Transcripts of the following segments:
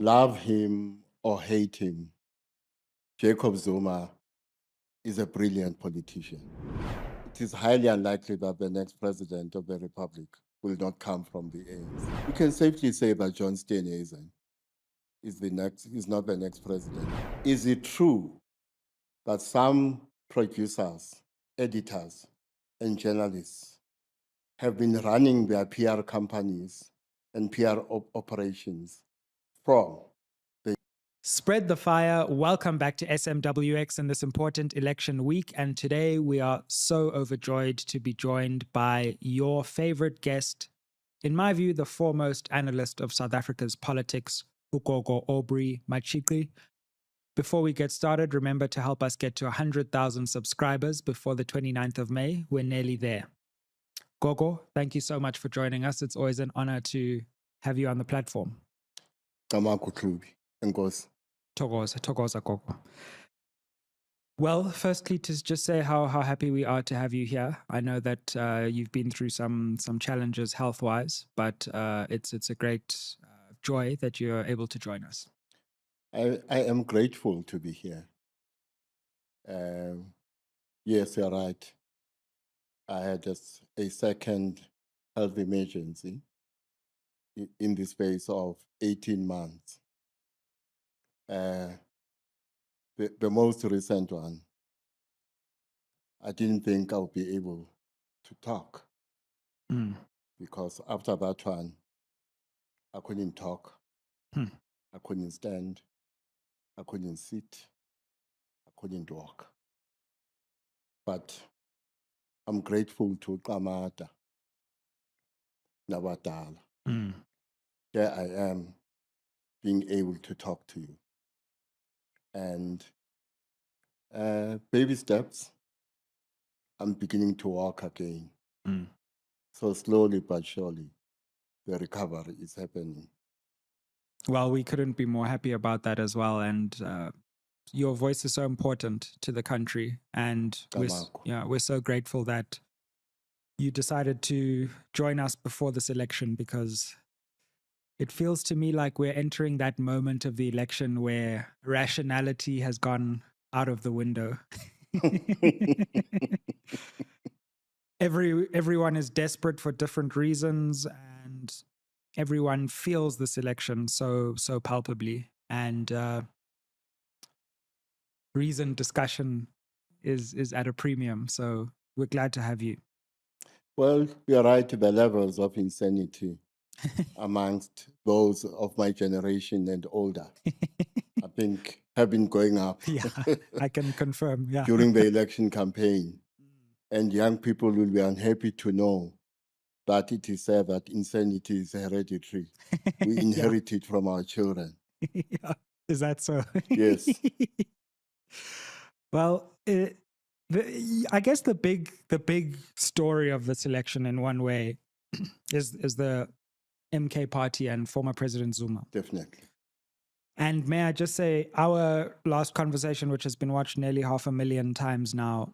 Love him or hate him, Jacob Zuma is a brilliant politician. It is highly unlikely that the next president of the Republic will not come from the ANC. We can safely say that John Steenhuisen is not the next president. Is it true that some producers, editors, and journalists have been running their PR companies and PR operations from the... Spread the fire. Welcome back to SMWX in this important election week. And today we are so overjoyed to be joined by your favorite guest, in my view, the foremost analyst of South Africa's politics, uGogo Aubrey Machikwi. Before we get started, remember to help us get to 100,000 subscribers before the 29th of May. We're nearly there. Gogo, thank you so much for joining us. It's always an honor to have you on the platform. Thokoza, Gogo. Well, firstly, to just say how happy we are to have you here. I know that you've been through some challenges health-wise, but it's a great joy that you're able to join us. I am grateful to be here. Yes, you're right. I had just a second health emergency in the space of 18 months. The most recent one, I didn't think I would be able to talk because after that one, I couldn't talk, I couldn't stand, I couldn't sit, I couldn't walk. But I'm grateful to Kamata, Nabatala. Here I am, being able to talk to you. And baby steps, I'm beginning to walk again. So slowly but surely, the recovery is happening. Well, we couldn't be more happy about that as well. And your voice is so important to the country. And we're so grateful that you decided to join us before this election, because it feels to me like we're entering that moment of the election where rationality has gone out of the window. Everyone is desperate for different reasons, and everyone feels this election so palpably. And reasoned discussion is at a premium. So we're glad to have you. Well, you're right. The levels of insanity amongst those of my generation and older, I think, have been going up. Yeah, I can confirm. Yeah. During the election campaign. And young people will be unhappy to know that it is said that insanity is hereditary. We inherit it from our children. Yeah. Is that so? Yes. Well, I guess the big story of this election, in one way, is the MK party and former President Zuma. Definitely. And may I just say, our last conversation, which has been watched nearly 500,000 times now,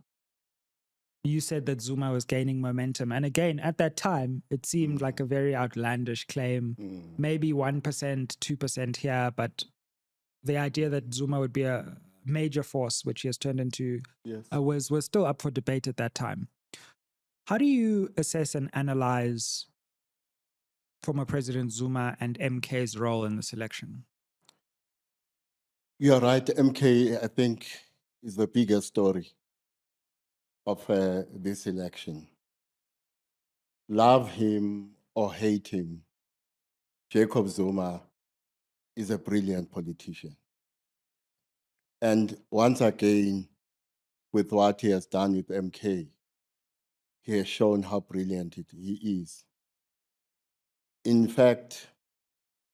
you said that Zuma was gaining momentum. And again, at that time, it seemed like a very outlandish claim. Maybe 1%, 2% here, but the idea that Zuma would be a major force, which he has turned into, was still up for debate at that time. How do you assess and analyze former President Zuma and MK's role in this election? You're right. MK, I think, is the biggest story of this election. Love him or hate him, Jacob Zuma is a brilliant politician. And once again, with what he has done with MK, he has shown how brilliant he is. In fact,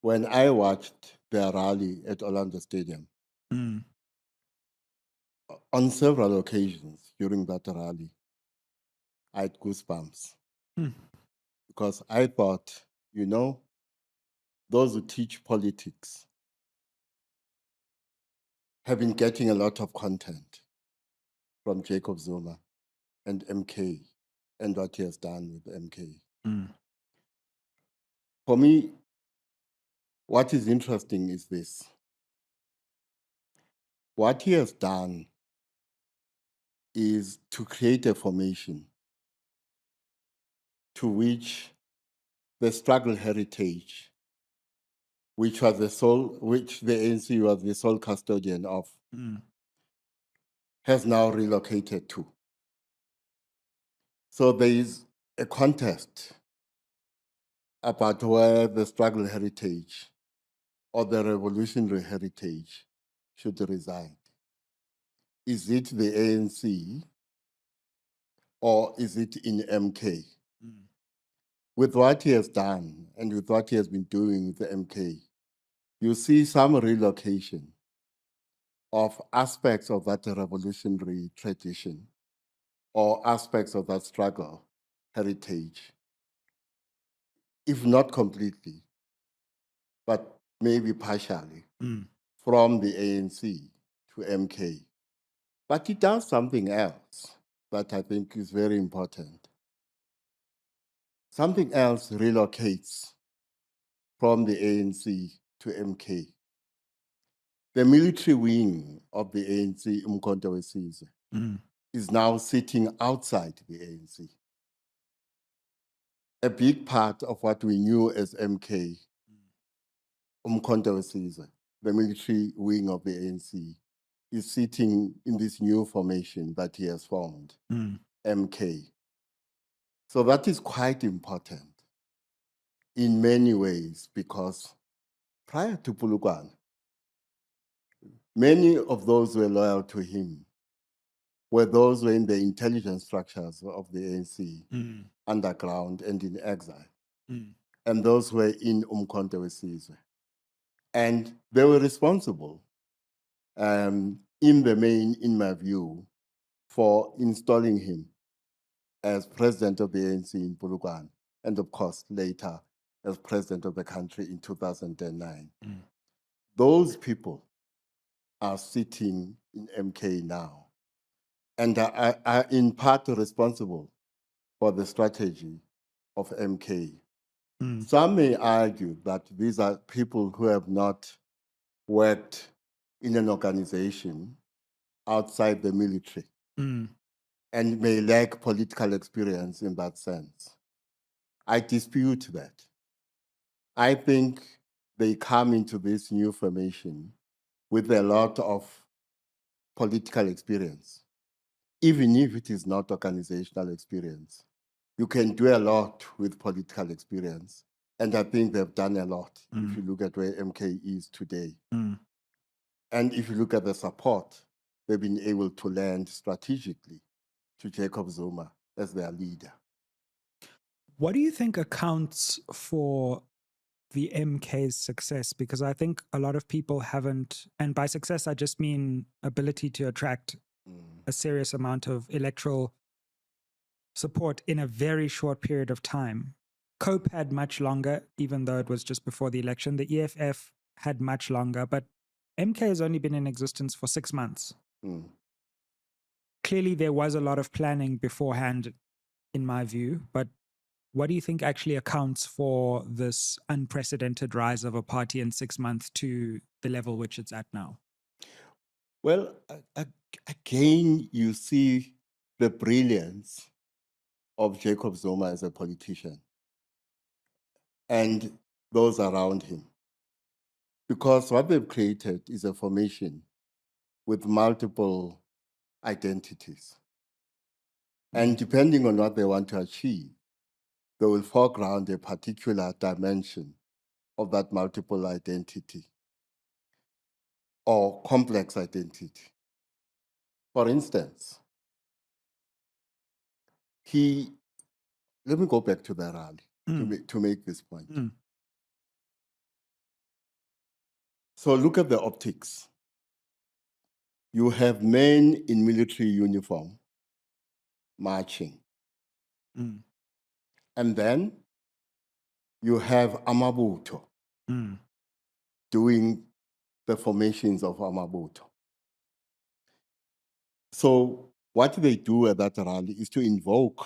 when I watched the rally at Orlando Stadium, on several occasions during that rally, I had goosebumps. Because I thought, those who teach politics have been getting a lot of content from Jacob Zuma and MK and what he has done with MK. For me, What is interesting is this. What he has done is to create a formation to which the struggle heritage, which the ANC was the sole custodian of, has now relocated to. So there is a contest about where the struggle heritage or the revolutionary heritage should reside. Is it the ANC or is it in MK? With what he has done and with what he has been doing with the MK, you see some relocation of aspects of that revolutionary tradition or aspects of that struggle heritage, if not completely, but maybe partially, from the ANC to MK. But it does something else that I think is very important. Something else relocates from the ANC to MK. The military wing of the ANC, Mkhwanazi, is now sitting outside the ANC. A big part of what we knew as MK, Mkhwanazi, the military wing of the ANC, is sitting in this new formation that he has formed, MK. So that is quite important in many ways because prior to Polokwane, many of those who were loyal to him were those who were in the intelligence structures of the ANC, underground and in exile, and those who were in Mkhwanazi. And they were responsible, in the main, in my view, for installing him as president of the ANC in Polokwane, and of course, later as president of the country in 2009. Those people are sitting in MK now and are in part responsible for the strategy of MK. Some may argue that these are people who have not worked in an organization outside the military and may lack political experience in that sense. I dispute that. I think they come into this new formation with a lot of political experience, even if it is not organizational experience. You can do a lot with political experience, and I think they've done a lot if you look at where MK is today. And if you look at the support they've been able to lend strategically to Jacob Zuma as their leader. What do you think accounts for the MK's success? Because I think a lot of people haven't, and by success, I just mean ability to attract a serious amount of electoral support in a very short period of time. COPE had much longer, even though it was just before the election. The EFF had much longer, but MK has only been in existence for 6 months. Clearly, there was a lot of planning beforehand, in my view, but what do you think actually accounts for this unprecedented rise of a party in 6 months to the level which it's at now? Well, again, you see the brilliance of Jacob Zuma as a politician and those around him. Because what they've created is a formation with multiple identities. And depending on what they want to achieve, they will foreground a particular dimension of that multiple identity or complex identity. For instance, let me go back to the rally to make this point. So look at the optics. You have men in military uniform marching. And then you have Amabuto doing the formations of Amabuto. So what they do at that rally is to invoke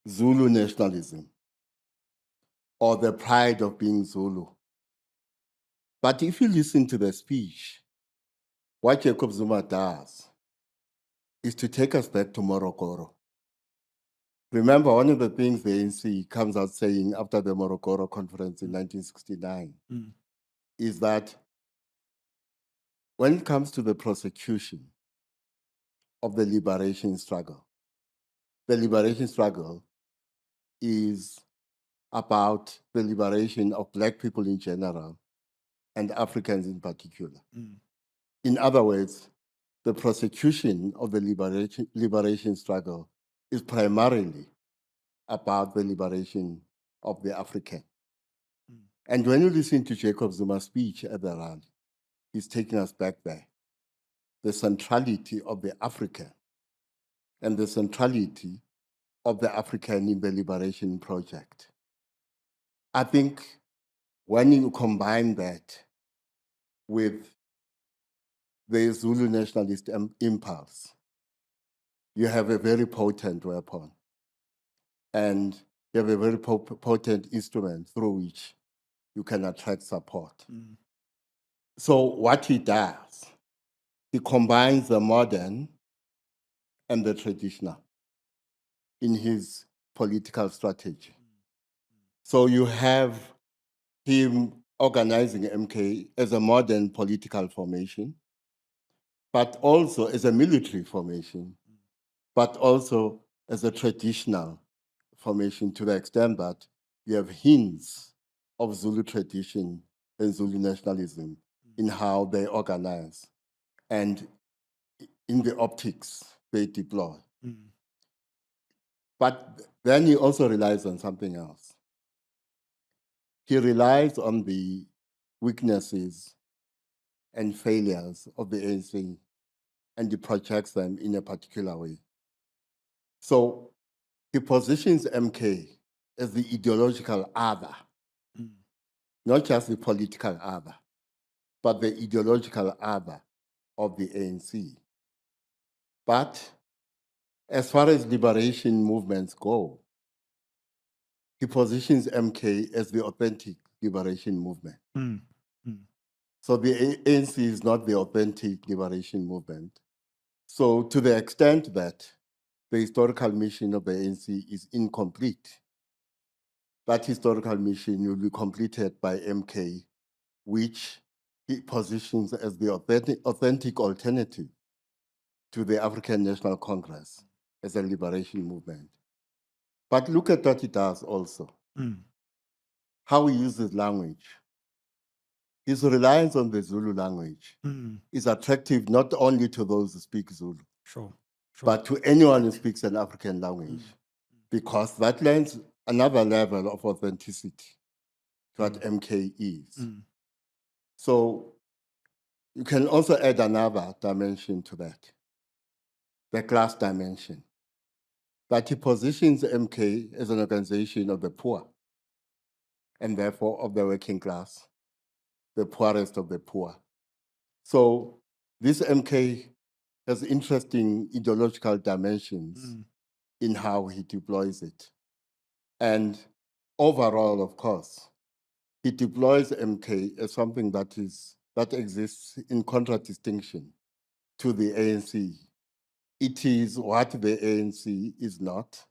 Zulu nationalism or the pride of being Zulu. But if you listen to the speech, what Jacob Zuma does is to take us back to Morogoro. Remember, one of the things the ANC comes out saying after the Morogoro conference in 1969 is that when it comes to the prosecution of the liberation struggle is about the liberation of Black people in general and Africans in particular. In other words, the prosecution of the liberation struggle is primarily about the liberation of the African. And when you listen to Jacob Zuma's speech at the rally, he's taking us back there. The centrality of the African and the centrality of the African in the liberation project. I think when you combine that with the Zulu nationalist impulse, you have a very potent weapon and you have a very potent instrument through which you can attract support. So what he does, he combines the modern and the traditional in his political strategy. So you have him organizing MK as a modern political formation, but also as a military formation, but also as a traditional formation to the extent that you have hints of Zulu tradition and Zulu nationalism in how they organize and in the optics they deploy. But then he also relies on something else. He relies on the weaknesses and failures of the ANC and he projects them in a particular way. So he positions MK as the ideological other, not just the political other, but the ideological other of the ANC. But as far as liberation movements go, he positions MK as the authentic liberation movement. So the ANC is not the authentic liberation movement. So to the extent that the historical mission of the ANC is incomplete, that historical mission will be completed by MK, which he positions as the authentic alternative to the African National Congress as a liberation movement. But look at what he does also. How he uses language. His reliance on the Zulu language is attractive not only to those who speak Zulu, but to anyone who speaks an African language, because that lends another level of authenticity to what MK is. So you can also add another dimension to that, the class dimension, that he positions MK as an organization of the poor, and therefore of the working class, the poorest of the poor. So this MK has interesting ideological dimensions in how he deploys it. And overall, of course, he deploys MK as something that exists in contradistinction to the ANC. It is what the ANC is not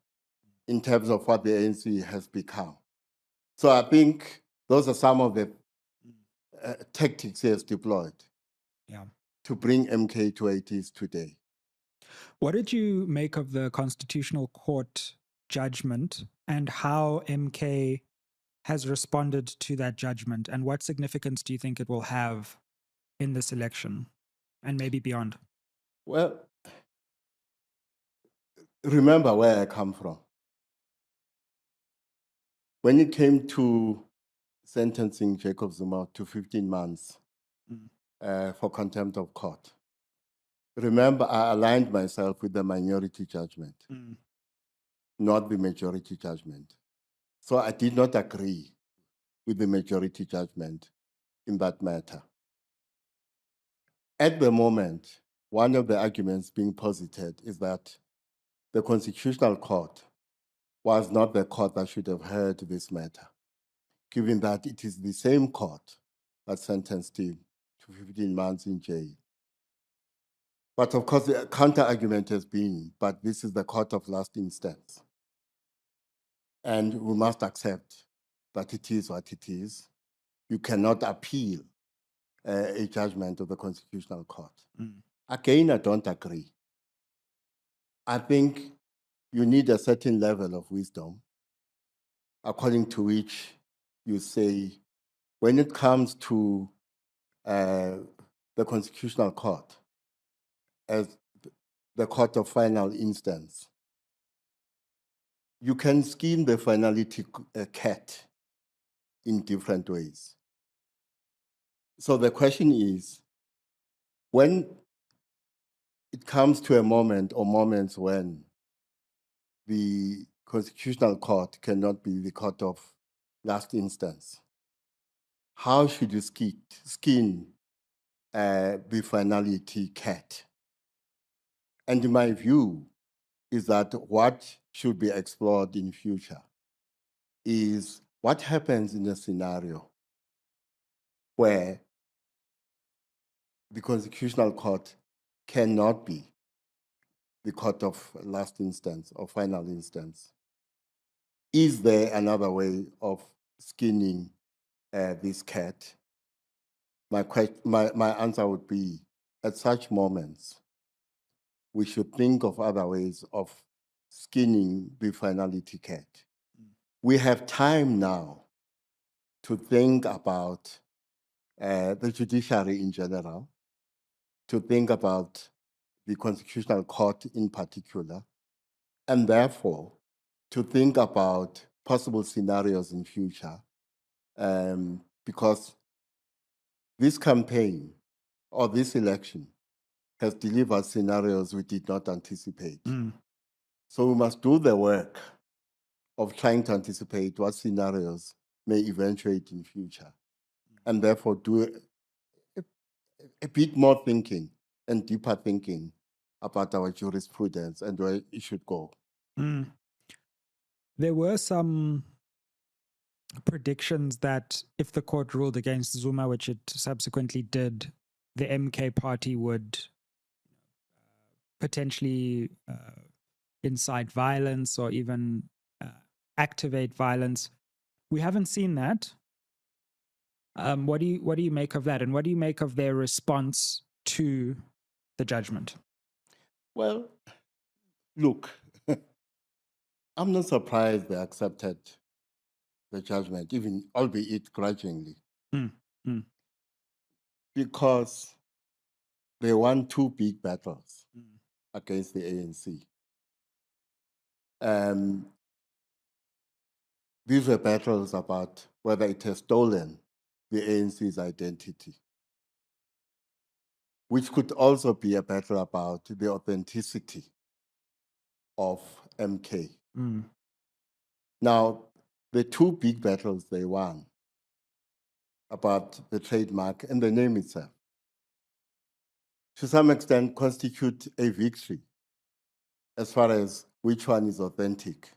in terms of what the ANC has become. So I think those are some of the tactics he has deployed to bring MK to where it is today. What did you make of the Constitutional Court judgment and how MK has responded to that judgment, and what significance do you think it will have in this election and maybe beyond? Well, remember where I come from. When it came to sentencing Jacob Zuma to 15 months for contempt of court, remember I aligned myself with the minority judgment, not the majority judgment. So I did not agree with the majority judgment in that matter. At the moment, one of the arguments being posited is that the Constitutional Court was not the court that should have heard this matter. given that it is the same court that sentenced him to 15 months in jail. But of course, the counter-argument has been, but this is the court of last instance. And we must accept that it is what it is. You cannot appeal a judgment of the Constitutional Court. Again, I don't agree. I think you need a certain level of wisdom, according to which you say, when it comes to the Constitutional Court, as the court of final instance, you can skin the finality cat in different ways. So the question is, when it comes to a moment or moments when the Constitutional Court cannot be the court of last instance, how should you skin the finality cat? And in my view is that what should be explored in future is what happens in a scenario where the Constitutional Court cannot be the court of last instance or final instance. Is there another way of skinning this cat? My answer would be, at such moments, we should think of other ways of skinning the finality cat. We have time now to think about the judiciary in general, to think about the Constitutional Court in particular, and therefore to think about possible scenarios in future, because this campaign or this election has delivered scenarios we did not anticipate. So we must do the work of trying to anticipate what scenarios may eventuate in future, and therefore do a bit more thinking and deeper thinking about our jurisprudence and where it should go. There were some predictions that if the court ruled against Zuma, which it subsequently did, the MK party would potentially incite violence or even activate violence. We haven't seen that. What do you make of that, and what do you make of their response to the judgment? Well, look, I'm not surprised they accepted the judgment, even albeit grudgingly, because they won two big battles against the ANC. These were battles about whether it has stolen the ANC's identity, which could also be a battle about the authenticity of MK. Now, the two big battles they won about the trademark and the name itself, to some extent, constitute a victory as far as which one is authentic.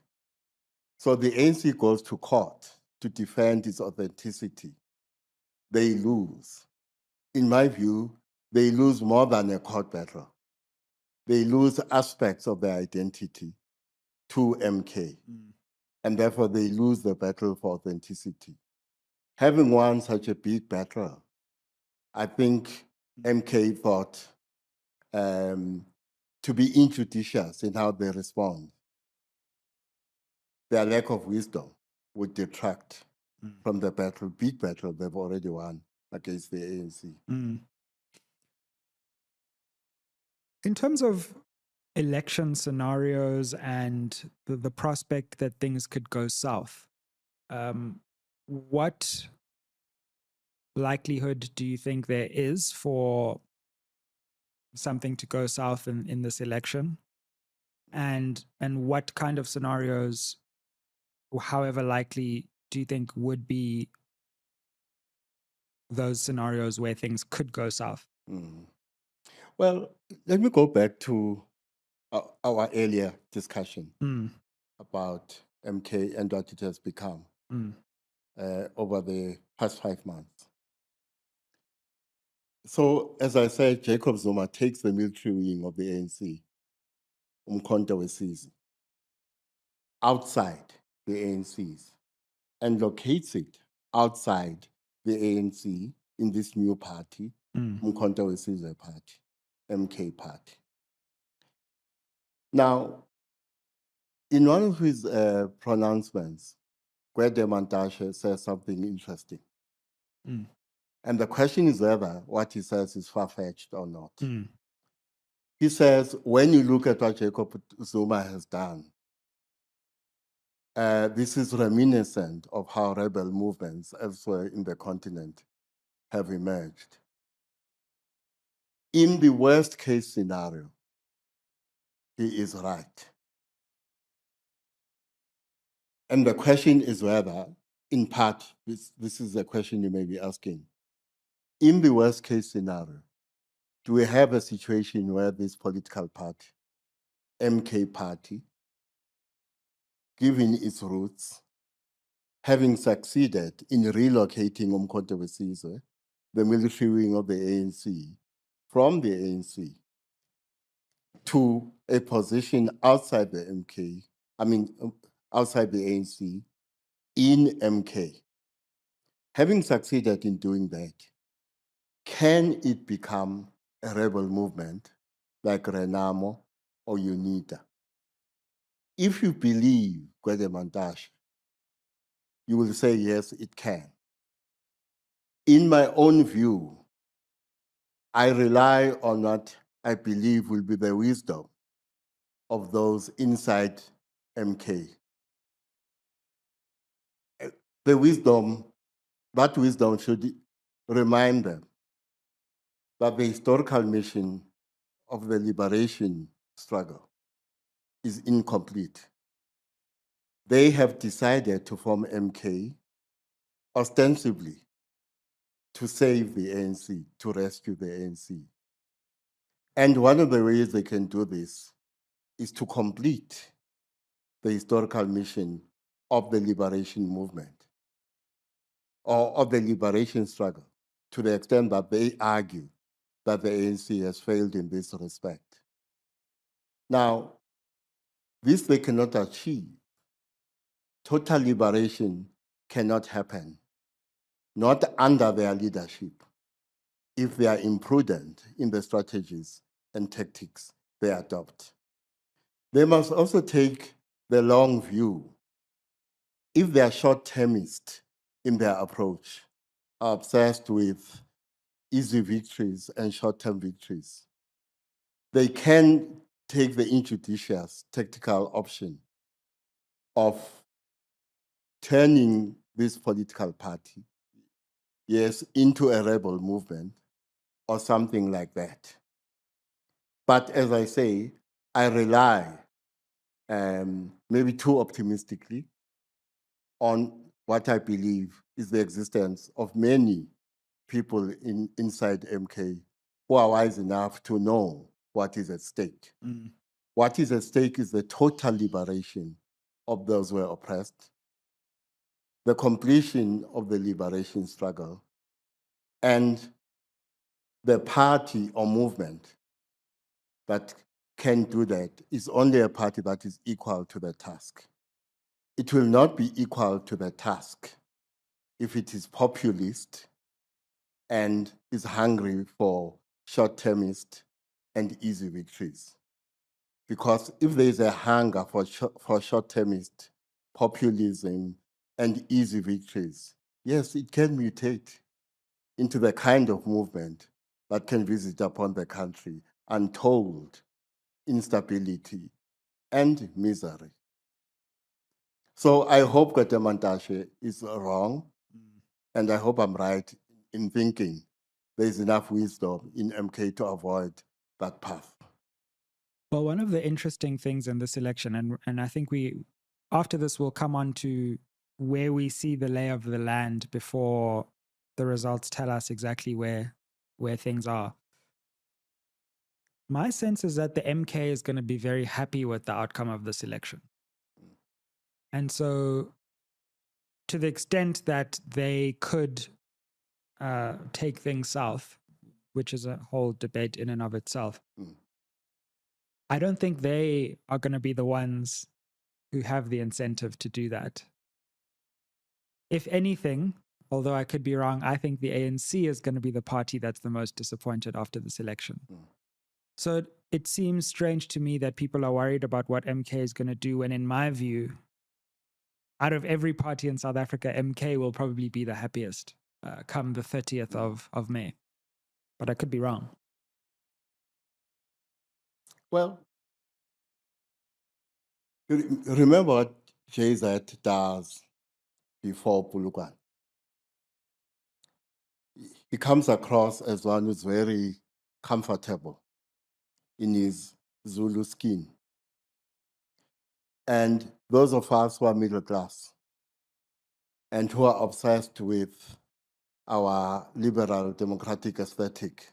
So the ANC goes to court to defend its authenticity. They lose. In my view, they lose more than a court battle. They lose aspects of their identity to MK. And therefore they lose the battle for authenticity. Having won such a big battle, I think MK thought to be injudicious in how they respond. Their lack of wisdom would detract from the battle, big battle they've already won against the ANC. In terms of election scenarios and the prospect that things could go south, what likelihood do you think there is for something to go south in this election? And what kind of scenarios, however likely, do you think would be those scenarios where things could go south? Well, let me go back to our earlier discussion about MK and what it has become. over the past 5 months. So, as I said, Jacob Zuma takes the military wing of the ANC, Umkhonto weSizwe, outside the ANCs and locates it outside the ANC in this new party, Umkhonto weSizwe Party, MK Party. Now, in one of his pronouncements, Gwede Mantashe says something interesting. And the question is whether what he says is far-fetched or not. He says, when you look at what Jacob Zuma has done, this is reminiscent of how rebel movements elsewhere in the continent have emerged. In the worst case scenario, he is right. And the question is whether, in part, this is a question you may be asking, in the worst case scenario, do we have a situation where this political party, MK Party, given its roots, having succeeded in relocating Umkhonto weSizwe, the military wing of the ANC, from the ANC to a position outside the MK, outside the ANC, in MK. Having succeeded in doing that, can it become a rebel movement like Renamo or UNITA? If you believe Gwede Mantashe, you will say, yes, it can. In my own view, I rely on what I believe will be the wisdom of those inside MK. The wisdom, that wisdom should remind them that the historical mission of the liberation struggle is incomplete. They have decided to form MK ostensibly to save the ANC, to rescue the ANC. And one of the ways they can do this is to complete the historical mission of the liberation movement or of the liberation struggle, to the extent that they argue that the ANC has failed in this respect. Now, this they cannot achieve. Total liberation cannot happen, not under their leadership, if they are imprudent in the strategies and tactics they adopt. They must also take the long view. If they are short-termist in their approach, are obsessed with easy victories and short-term victories, they can take the injudicious tactical option of turning this political party, yes, into a rebel movement or something like that. But as I say, I rely, maybe too optimistically, on what I believe is the existence of many people inside MK who are wise enough to know what is at stake. What is at stake is the total liberation of those who are oppressed, the completion of the liberation struggle, and the party or movement that can do that is only a party that is equal to the task. It will not be equal to the task if it is populist and is hungry for short-termist and easy victories. Because if there is a hunger for short-termist populism and easy victories, yes, it can mutate into the kind of movement that can visit upon the country untold instability and misery. So I hope Gwede Mantashe is wrong, and I hope I'm right in thinking there's enough wisdom in MK to avoid that path. Well, one of the interesting things in this election, and I think after this we'll come on to where we see the lay of the land before the results tell us exactly where things are. My sense is that the MK is going to be very happy with the outcome of this election. And so to the extent that they could take things south, which is a whole debate in and of itself, I don't think they are going to be the ones who have the incentive to do that. If anything, although I could be wrong, I think the ANC is going to be the party that's the most disappointed after this election. So it seems strange to me that people are worried about what MK is going to do when, in my view, out of every party in South Africa, MK will probably be the happiest come the 30th of May. But I could be wrong. Well, remember what JZ does before Polokwane. He comes across as one who's very comfortable in his Zulu skin. And those of us who are middle class and who are obsessed with our liberal democratic aesthetic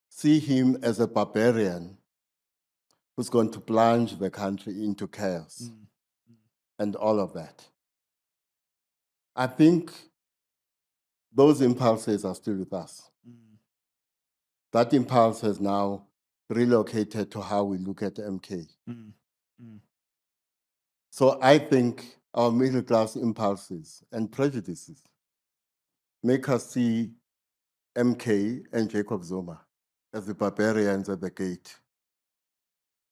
see him as a barbarian who's going to plunge the country into chaos and all of that. I think those impulses are still with us. That impulse has now relocated to how we look at MK. So I think our middle class impulses and prejudices make us see MK and Jacob Zuma as the barbarians at the gate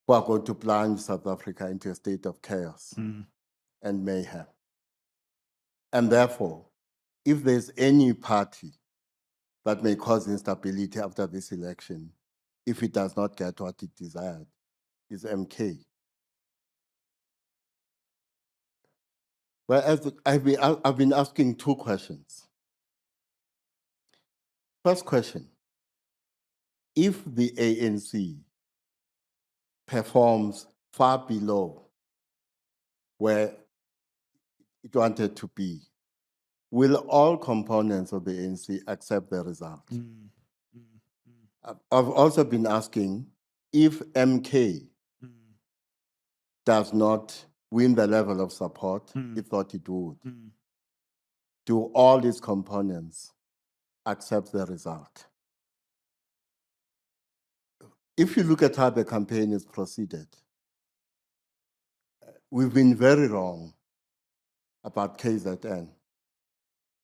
who are going to plunge South Africa into a state of chaos and mayhem. And therefore, if there's any party that may cause instability after this election, if it does not get what it desired, is MK. Whereas I've been asking two questions. First question, if the ANC performs far below where it wanted to be, will all components of the ANC accept the result? I've also been asking, if MK does not win the level of support it thought it would, do all its components accept the result? If you look at how the campaign is proceeded, we've been very wrong about KZN.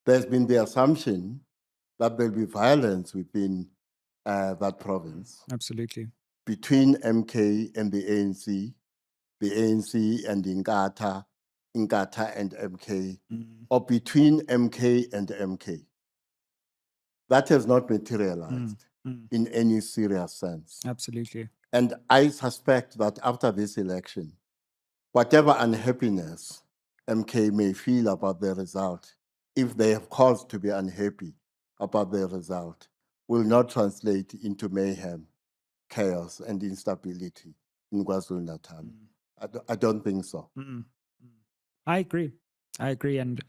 There's been the assumption that there'll be violence within that province. Absolutely. Between MK and the ANC and Inkatha and MK, or between MK and MK. That has not materialized in any serious sense. Absolutely. And I suspect that after this election, whatever unhappiness MK may feel about the result, if they have cause to be unhappy about the result, will not translate into mayhem, chaos, and instability in KwaZulu-Natal. I don't think so. I agree. And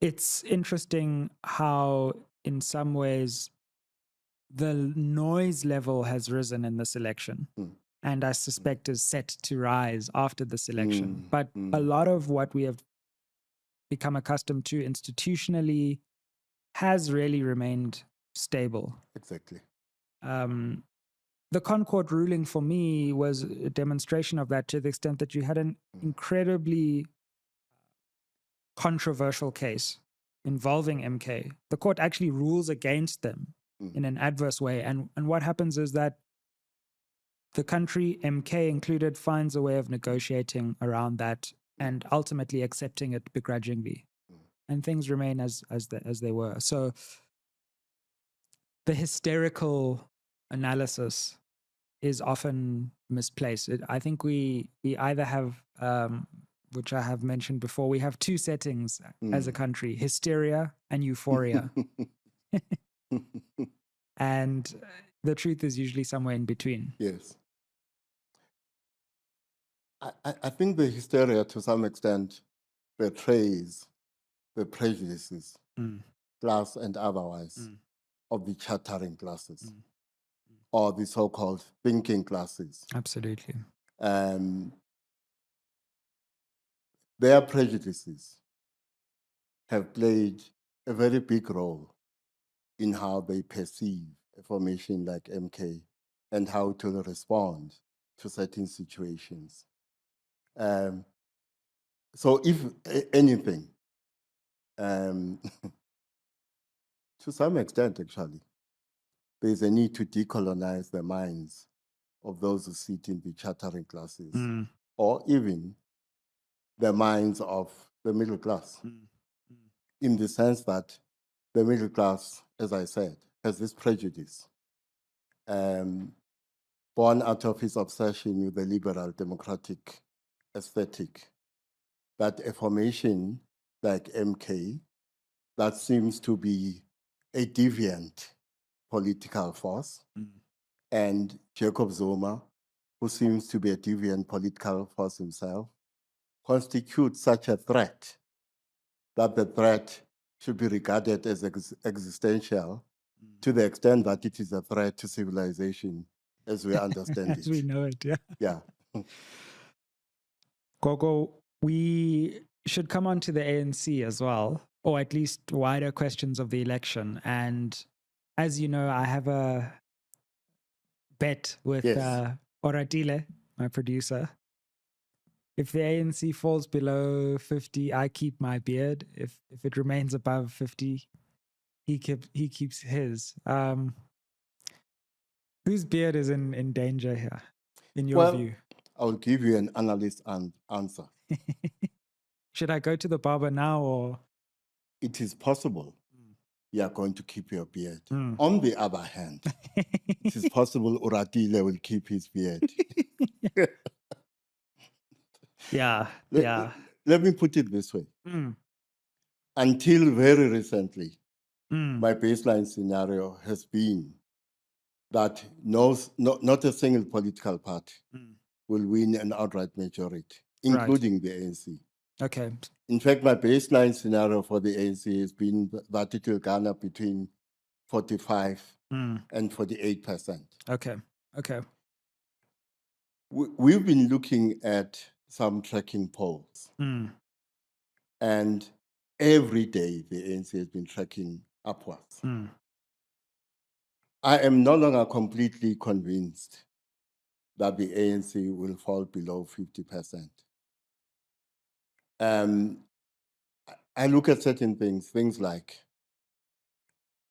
it's interesting how, in some ways, the noise level has risen in this election. And I suspect is set to rise after this election. But a lot of what we have become accustomed to institutionally has really remained stable. Exactly. The Concord ruling for me was a demonstration of that, to the extent that you had an incredibly controversial case involving MK. The court actually rules against them in an adverse way. And what happens is that the country, MK included, finds a way of negotiating around that and ultimately accepting it begrudgingly. And things remain as they were. So the hysterical analysis is often misplaced. I think we either have, which I have mentioned before, we have two settings as a country: hysteria and euphoria. And the truth is usually somewhere in between. Yes. I think the hysteria, to some extent, betrays the prejudices, class and otherwise, of the chattering classes or the so-called thinking classes. Absolutely. their prejudices have played a very big role in how they perceive a formation like MK and how to respond to certain situations. So if anything, to some extent actually, there's a need to decolonize the minds of those who sit in the chartering classes, or even the minds of the middle class, in the sense that the middle class, as I said, has this prejudice, born out of his obsession with the liberal democratic aesthetic, that a formation like MK that seems to be a deviant political force, and Jacob Zuma, who seems to be a deviant political force himself, constitutes such a threat that the threat should be regarded as existential to the extent that it is a threat to civilization as we understand as we know it, yeah. Yeah. Gogo, we should come on to the ANC as well, or at least wider questions of the election. And as you know, I have a bet with Yes. Oratile, my producer. If the ANC falls below 50, I keep my beard. If it remains above 50, he keeps his. Whose beard is in danger here, in your view? I'll give you an analyst answer. Should I go to the barber now, or? It is possible you are going to keep your beard. On the other hand, it is possible Oratile will keep his beard. Yeah. Let me put it this way. Until very recently, my baseline scenario has been that not a single political party will win an outright majority, including the ANC. Okay. In fact, my baseline scenario for the ANC has been that it will garner between 45 and 48%. Okay. We've been looking at some tracking polls, and every day the ANC has been tracking upwards. I am no longer completely convinced that the ANC will fall below 50%. I look at certain things like,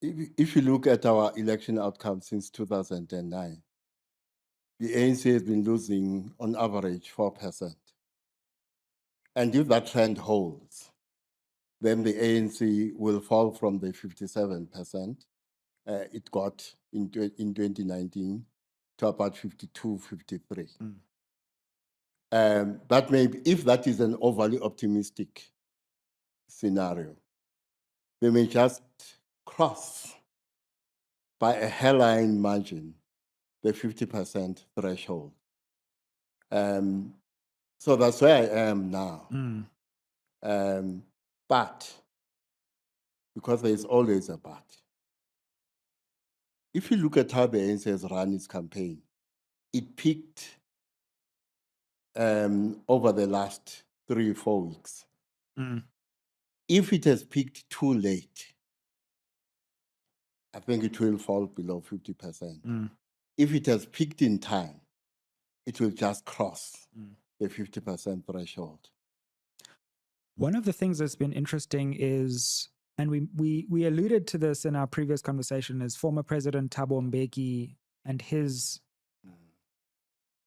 if you look at our election outcome since 2009, the ANC has been losing on average 4%. And if that trend holds, then the ANC will fall from the 57% it got in 2019 to about 52, 53. That may be, if that is an overly optimistic scenario, they may just cross by a hairline margin the 50% threshold. So that's where I am now. But, because there is always a but, if you look at how the ANC has run its campaign, it peaked over the last 3 or 4 weeks. If it has peaked too late, I think it will fall below 50%. If it has peaked in time, it will just cross the 50% threshold. One of the things that's been interesting is, and we alluded to this in our previous conversation, is former President Thabo Mbeki and his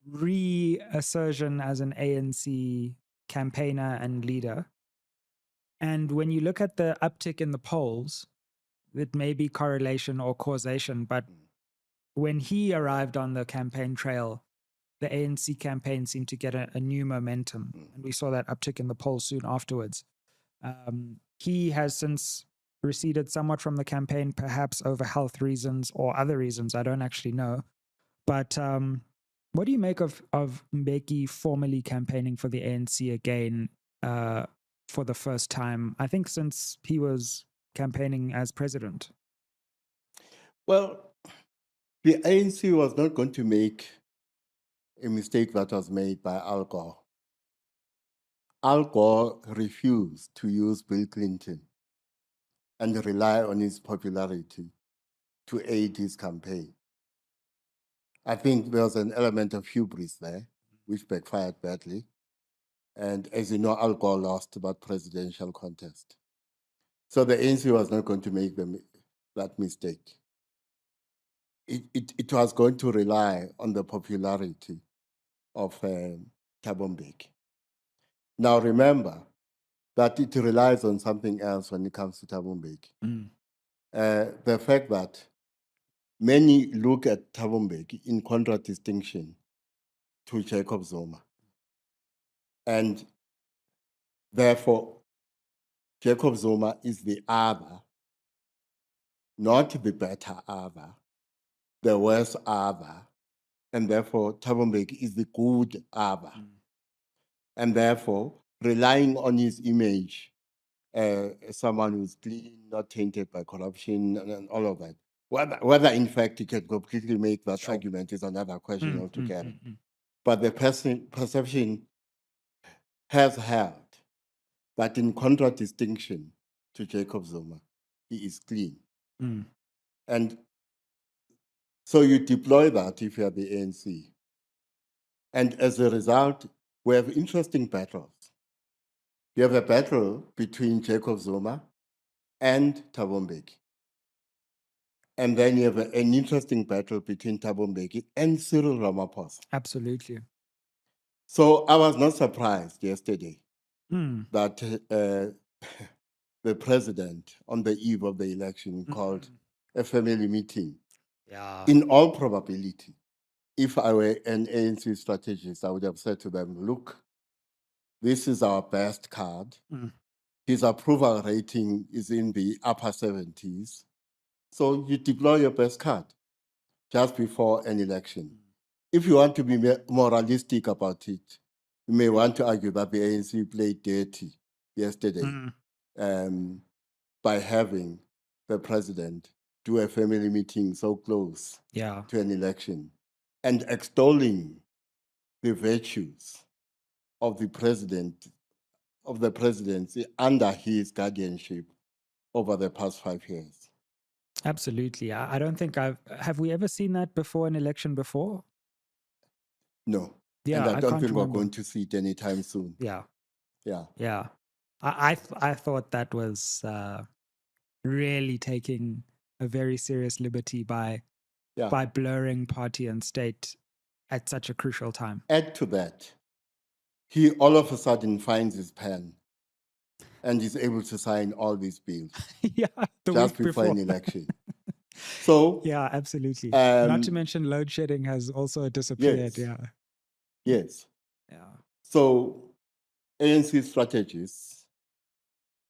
reassertion as an ANC campaigner and leader. And when you look at the uptick in the polls, it may be correlation or causation, but when he arrived on the campaign trail, the ANC campaign seemed to get a new momentum. And we saw that uptick in the polls soon afterwards. He has since receded somewhat from the campaign, perhaps over health reasons or other reasons. I don't actually know. But what do you make of Mbeki formally campaigning for the ANC again for the first time, I think since he was campaigning as president? Well, the ANC was not going to make a mistake that was made by Al Gore. Al Gore refused to use Bill Clinton and rely on his popularity to aid his campaign. I think there was an element of hubris there, which backfired badly. And as you know, Al Gore lost that presidential contest. So the ANC was not going to make that mistake. It was going to rely on the popularity of Thabo Mbeki. Now remember that it relies on something else when it comes to Thabo Mbeki. The fact that many look at Thabo Mbeki in contradistinction to Jacob Zuma. And therefore, Jacob Zuma is the other, not the better other, the worse other, and therefore Thabo Mbeki is the good other. And therefore, relying on his image, someone who's clean, not tainted by corruption, and all of that. Whether in fact he can completely make that argument is another question altogether. But the perception has held that in contradistinction to Jacob Zuma, he is clean. And so you deploy that if you are the ANC. And as a result, we have interesting battles. You have a battle between Jacob Zuma and Thabo Mbeki. And then you have an interesting battle between Thabo Mbeki and Cyril Ramaphosa. Absolutely. So I was not surprised yesterday that the president, on the eve of the election, called a family meeting. Yeah. In all probability, if I were an ANC strategist, I would have said to them, look, this is our best card. His approval rating is in the upper 70s. So you deploy your best card just before an election. If you want to be moralistic about it, you may want to argue that the ANC played dirty yesterday by having the president do a family meeting so close to an election and extolling the virtues of the presidency under his guardianship over the past 5 years. Absolutely. I don't think have we ever seen that before an election before? No. Yeah, and I don't can't think remember. we're going to see it anytime soon. Yeah. Yeah. Yeah. I thought that was really taking a very serious liberty by blurring party and state at such a crucial time. Add to that, he all of a sudden finds his pen and is able to sign all these bills just before an election. So yeah, absolutely. Not to mention load shedding has also disappeared. Yes. Yeah. Yes. Yeah. So ANC strategists,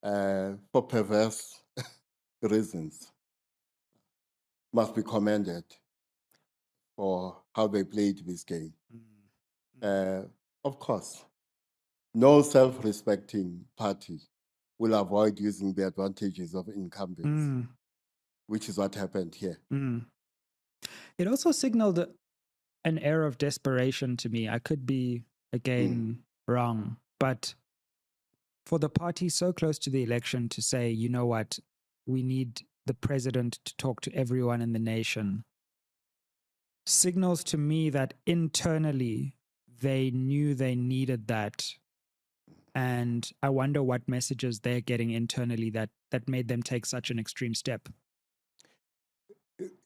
for perverse reasons, must be commended for how they played this game. Of course, no self-respecting party will avoid using the advantages of incumbents, which is what happened here. It also signaled an air of desperation to me. I could be, again, wrong, but for the party so close to the election to say, you know what, we need the president to talk to everyone in the nation, signals to me that internally they knew they needed that. And I wonder what messages they're getting internally that made them take such an extreme step.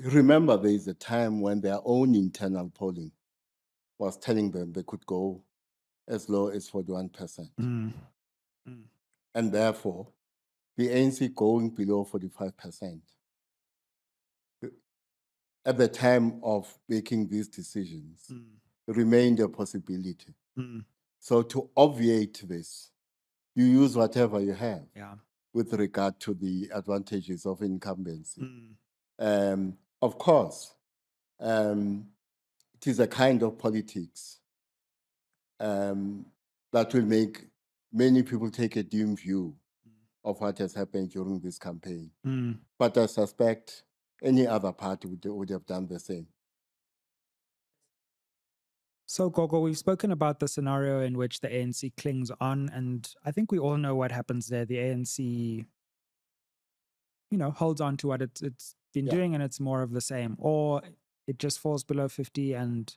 Remember, there is a time when their own internal polling was telling them they could go as low as 41%. And therefore, the ANC going below 45% at the time of making these decisions remained a possibility. So to obviate this, you use whatever you have with regard to the advantages of incumbency. Of course, it is a kind of politics that will make many people take a dim view of what has happened during this campaign. But I suspect any other party would have done the same. So, Gogo, we've spoken about the scenario in which the ANC clings on, and I think we all know what happens there. The ANC, holds on to what it's been Yeah. doing, and it's more of the same. Or it just falls below 50 and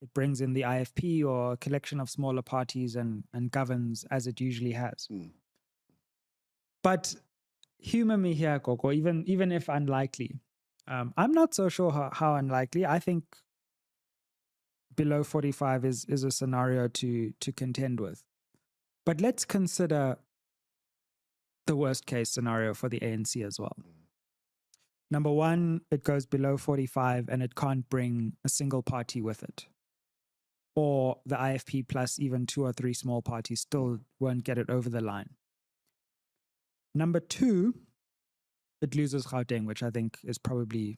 it brings in the IFP or a collection of smaller parties and governs as it usually has. But humor me here, Gogo, even if unlikely. I'm not so sure how unlikely. I think below 45 is a scenario to contend with. But let's consider the worst case scenario for the ANC as well. Number one, it goes below 45 and it can't bring a single party with it. Or the IFP plus even 2 or 3 small parties still won't get it over the line. Number two, it loses Gauteng, which I think is probably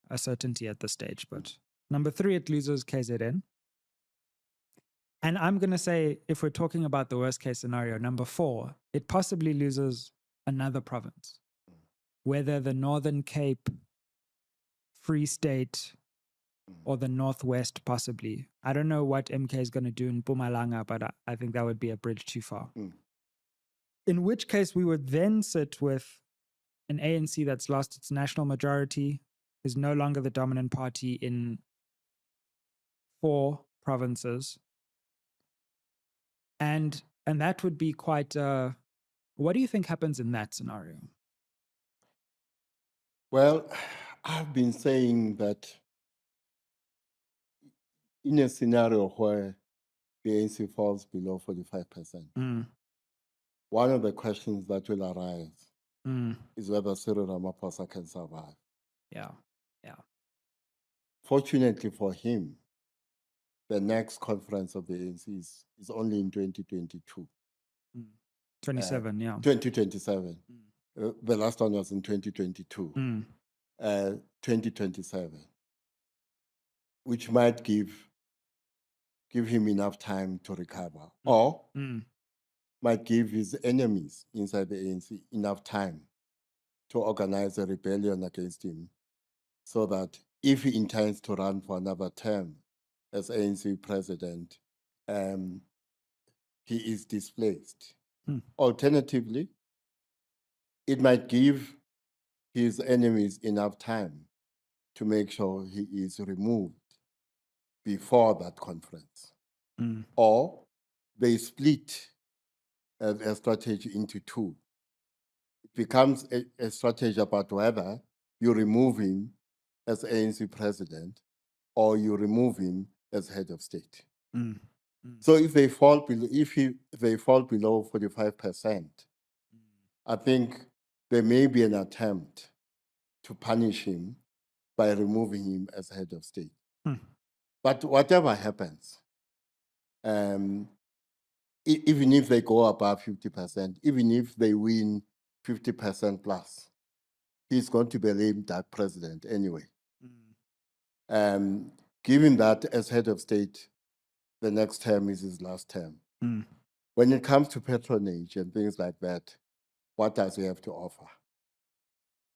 a certainty at this stage. But number three, it loses KZN. And I'm going to say, if we're talking about the worst case scenario, number four, it possibly loses another province, whether the Northern Cape, Free State, or the Northwest, possibly. I don't know what MK is going to do in Mpumalanga, but I think that would be a bridge too far. In which case, we would then sit with an ANC that's lost its national majority, is no longer the dominant party in 4 provinces. And that would be quite... what do you think happens in that scenario? Well, I've been saying that in a scenario where the ANC falls below 45%, one of the questions that will arise is whether Cyril Ramaphosa can survive. Yeah. Fortunately for him, the next conference of the ANC is only in 2022. 27, 2027. The last one was in 2022. 2027, which might give him enough time to recover, or might give his enemies inside the ANC enough time to organize a rebellion against him, so that if he intends to run for another term as ANC president, he is displaced. Alternatively, it might give his enemies enough time to make sure he is removed before that conference. Or they split a strategy into 2. It becomes a strategy about whether you remove him as ANC president or you remove him as head of state. So if they fall below, they fall below 45%, I think there may be an attempt to punish him by removing him as head of state. But whatever happens, even if they go above 50%, even if they win 50% plus, he's going to be named that president anyway. Given that as head of state, the next term is his last term. When it comes to patronage and things like that, what does he have to offer?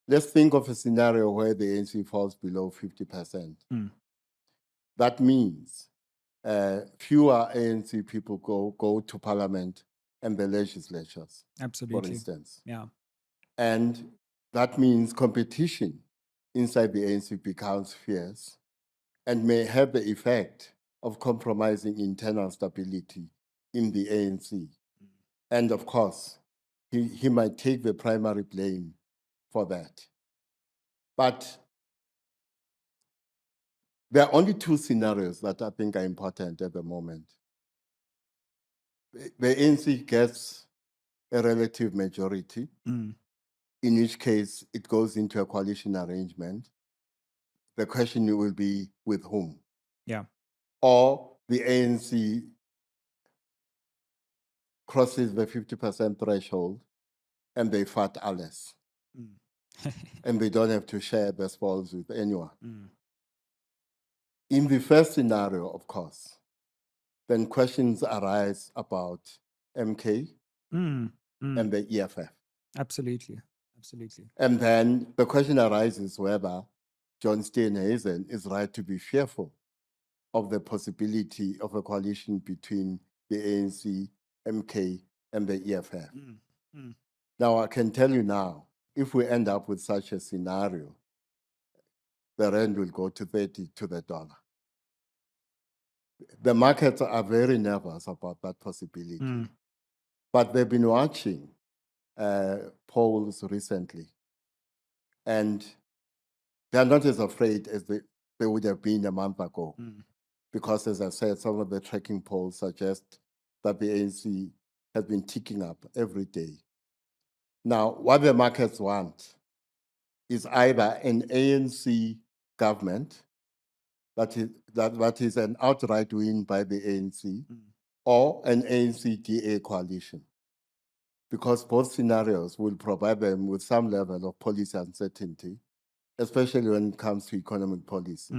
Let's think of a scenario where the ANC falls below 50%. That means fewer ANC people go to parliament and the legislatures, Absolutely. for instance. Yeah. And that means competition inside the ANC becomes fierce and may have the effect of compromising internal stability in the ANC. And of course, he might take the primary blame for that. But there are only 2 scenarios that I think are important at the moment. The ANC gets a relative majority, in which case it goes into a coalition arrangement. The question will be with whom? Yeah. Or the ANC crosses the 50% threshold and they fat alles. And they don't have to share the spoils with anyone. In the first scenario, of course, then questions arise about MK and the EFF. Absolutely. And then the question arises whether John Steenhuisen is right to be fearful of the possibility of a coalition between the ANC, MK, and the EFF. Now, I can tell you now, if we end up with such a scenario, the rand will go to 30 to the dollar. The markets are very nervous about that possibility. But they've been watching polls recently, and they're not as afraid as they would have been a month ago. Because, as I said, some of the tracking polls suggest that the ANC has been ticking up every day. Now, what the markets want is either an ANC government that is an outright win by the ANC, or an ANC-DA coalition, because both scenarios will provide them with some level of policy uncertainty, especially when it comes to economic policy.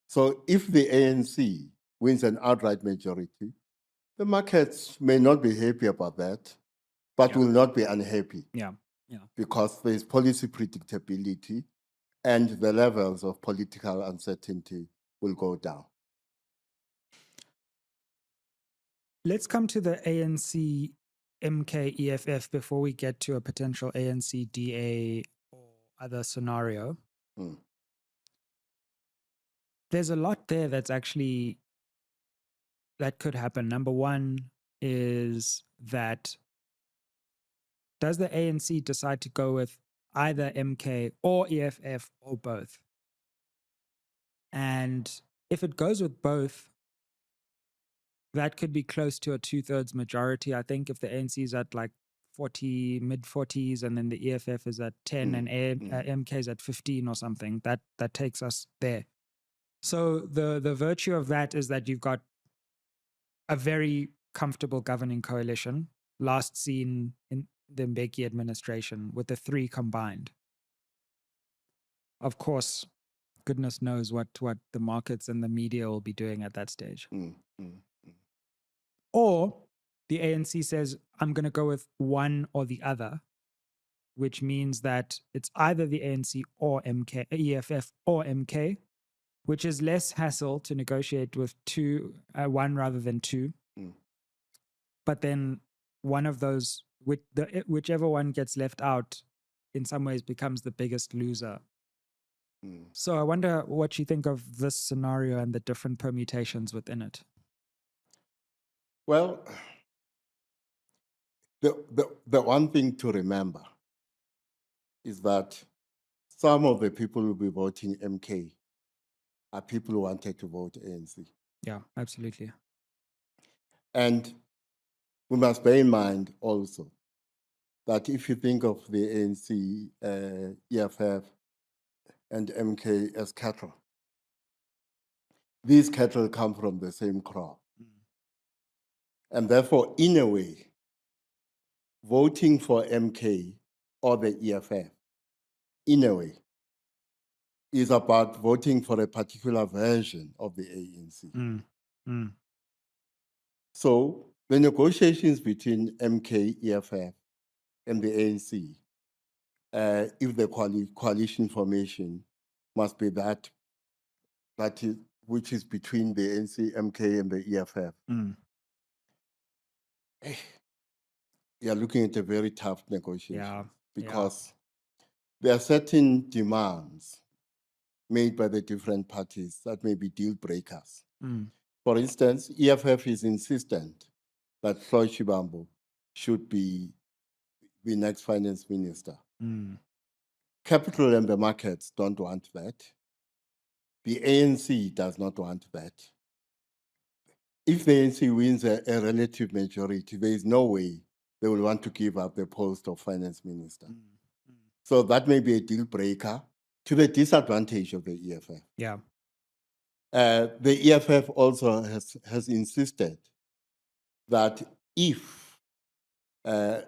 So if the ANC wins an outright majority, the markets may not be happy about that, but will not be unhappy. Because there is policy predictability and the levels of political uncertainty will go down. Let's come to the ANC, MK, EFF before we get to a potential ANC, DA or other scenario. There's a lot there that's actually, that could happen. Number one is that does the ANC decide to go with either MK or EFF or both? And if it goes with both, that could be close to a 2/3 majority. I think if the ANC is at like 40, mid-40s, and then the EFF is at 10 and MK is at 15 or something, that takes us there. So the virtue of that is that you've got a very comfortable governing coalition, last seen in the Mbeki administration, with the three combined. Of course, goodness knows what the markets and the media will be doing at that stage. Or the ANC says, I'm going to go with one or the other, which means that it's either the ANC or MK, EFF or MK, which is less hassle to negotiate with one rather than two. But then one of those, whichever one gets left out, in some ways becomes the biggest loser. So I wonder what you think of this scenario and the different permutations within it. Well, the one thing to remember is that some of the people who will be voting MK are people who wanted to vote ANC. Yeah, absolutely. And we must bear in mind also that if you think of the ANC, EFF, and MK as cattle, these cattle come from the same crop. And therefore, in a way, voting for MK or the EFF, in a way, is about voting for a particular version of the ANC. So the negotiations between MK, EFF, and the ANC, if the coalition formation must be which is between the ANC, MK, and the EFF, you're looking at a very tough negotiation because there are certain demands made by the different parties that may be deal breakers. For instance, EFF is insistent that Floyd Shivambu should be the next finance minister. Capital and the markets don't want that. The ANC does not want that. If the ANC wins a relative majority, there is no way they will want to give up the post of finance minister. So that may be a deal breaker to the disadvantage of the EFF. The EFF also has insisted that if Cyril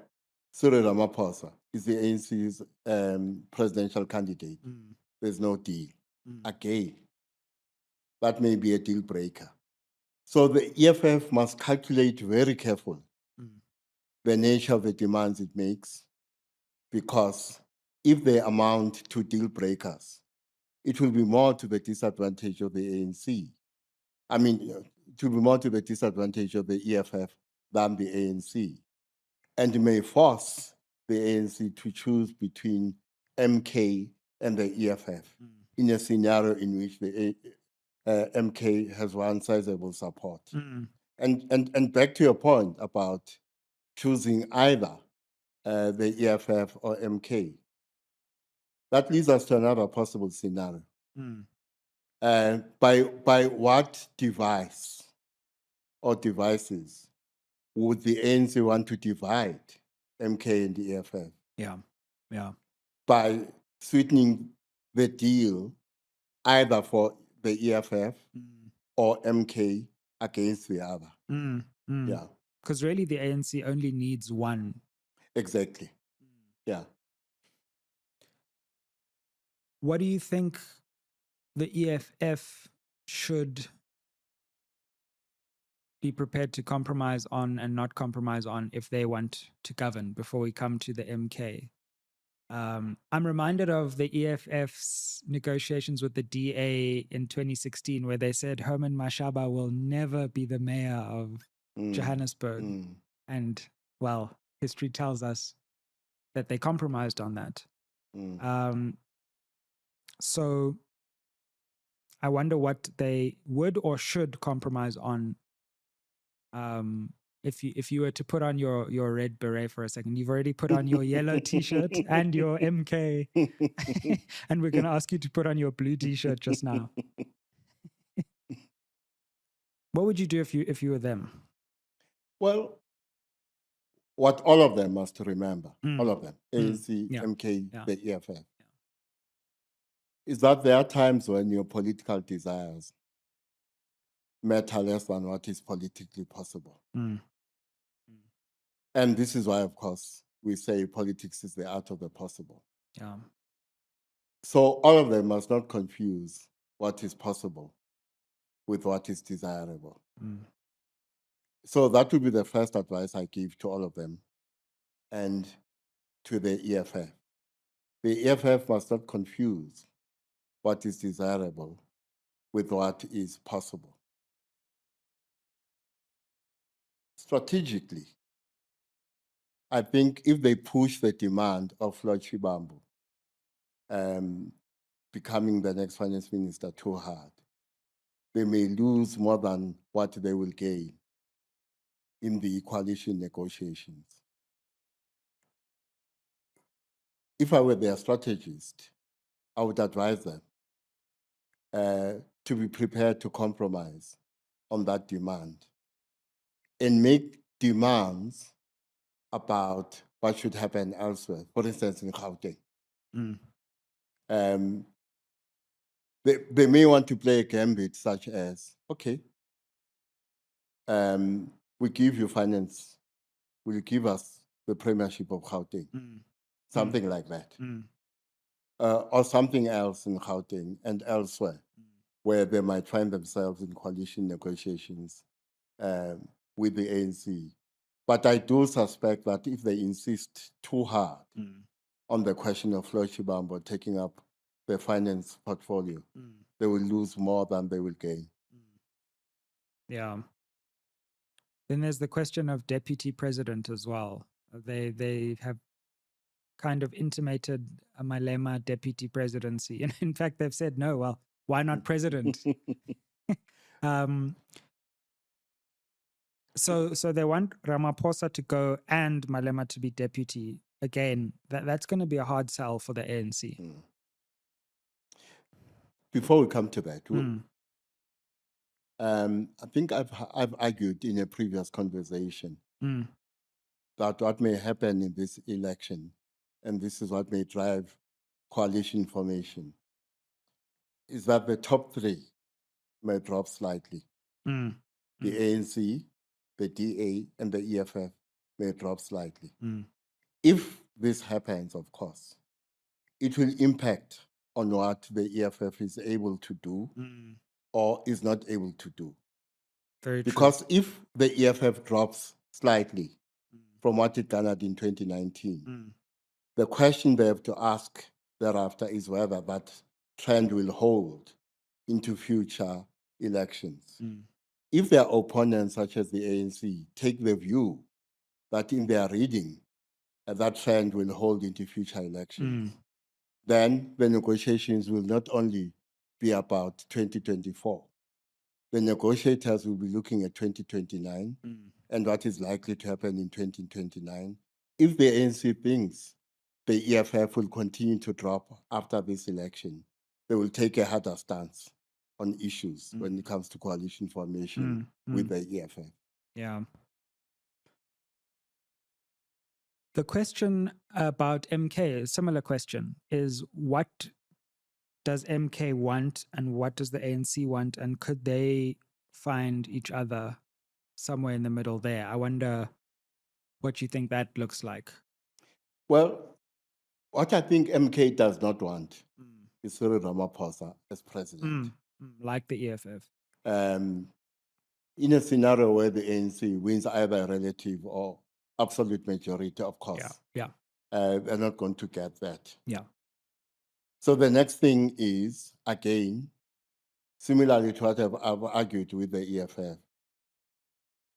Ramaphosa is the ANC's presidential candidate, there's no deal. Again, that may be a deal breaker. So the EFF must calculate very carefully the nature of the demands it makes, because if they amount to deal breakers, it will be more to the disadvantage of the ANC I mean, to be more to the disadvantage of the EFF than the ANC, and may force the ANC to choose between MK and the EFF in a scenario in which the MK has one sizable support. And back to your point about choosing either the EFF or MK, that leads us to another possible scenario. By what device or devices would the ANC want to divide MK and the EFF? Yeah. By sweetening the deal either for the EFF or MK against the other. Yeah. Because really the ANC only needs one. Exactly. Yeah. What do you think the EFF should be prepared to compromise on and not compromise on if they want to govern before we come to the MK? I'm reminded of the EFF's negotiations with the DA in 2016, where they said Herman Mashaba will never be the mayor of Johannesburg. And, well, history tells us that they compromised on that. So I wonder what they would or should compromise on. If you were to put on your red beret for a second, you've already put on your yellow T-shirt and your MK, and we're going to ask you to put on your blue T-shirt just now. What would you do if you were them? Well, what all of them must remember, all of them, ANC, MK, the EFF, is that there are times when your political desires matter less than what is politically possible. And this is why, of course, we say politics is the art of the possible. Yeah. So all of them must not confuse what is possible with what is desirable. So that would be the first advice I give to all of them and to the EFF. The EFF must not confuse what is desirable with what is possible. Strategically, I think if they push the demand of Lord Shibambu becoming the next finance minister too hard, they may lose more than what they will gain in the coalition negotiations. If I were their strategist, I would advise them to be prepared to compromise on that demand and make demands about what should happen elsewhere. For instance, in Gauteng. They may want to play a gambit such as, okay, we give you finance, will you give us the premiership of Gauteng? Something like that. Or something else in Gauteng and elsewhere, where they might find themselves in coalition negotiations with the ANC. But I do suspect that if they insist too hard on the question of Floyd Shibambu taking up the finance portfolio, they will lose more than they will gain. Yeah. Then there's the question of deputy president as well. They have kind of intimated a Malema deputy presidency. And in fact, they've said, no, well, why not president? So they want Ramaphosa to go and Malema to be deputy. Again, that's going to be a hard sell for the ANC. Before we come to that, I think I've argued in a previous conversation that what may happen in this election, and this is what may drive coalition formation, is that the top three may drop slightly. The ANC, the DA, and the EFF may drop slightly. If this happens, of course, it will impact on what the EFF is able to do or is not able to do. Very true. Because if the EFF drops slightly from what it garnered in 2019, the question they have to ask thereafter is whether that trend will hold into future elections. Mm. If their opponents, such as the ANC, take the view that in their reading, that trend will hold into future elections, then the negotiations will not only be about 2024. The negotiators will be looking at 2029 and what is likely to happen in 2029. If the ANC thinks the EFF will continue to drop after this election, they will take a harder stance on issues when it comes to coalition formation with the EFF. Yeah. The question about MK, a similar question, is what does MK want and what does the ANC want, and could they find each other somewhere in the middle there? I wonder what you think that looks like. Well, what I think MK does not want is Cyril Ramaphosa as president. Like the EFF. In a scenario where the ANC wins either a relative or absolute majority, of course, they're not going to get that. Yeah. So the next thing is, again, similarly to what I've argued with the EFF,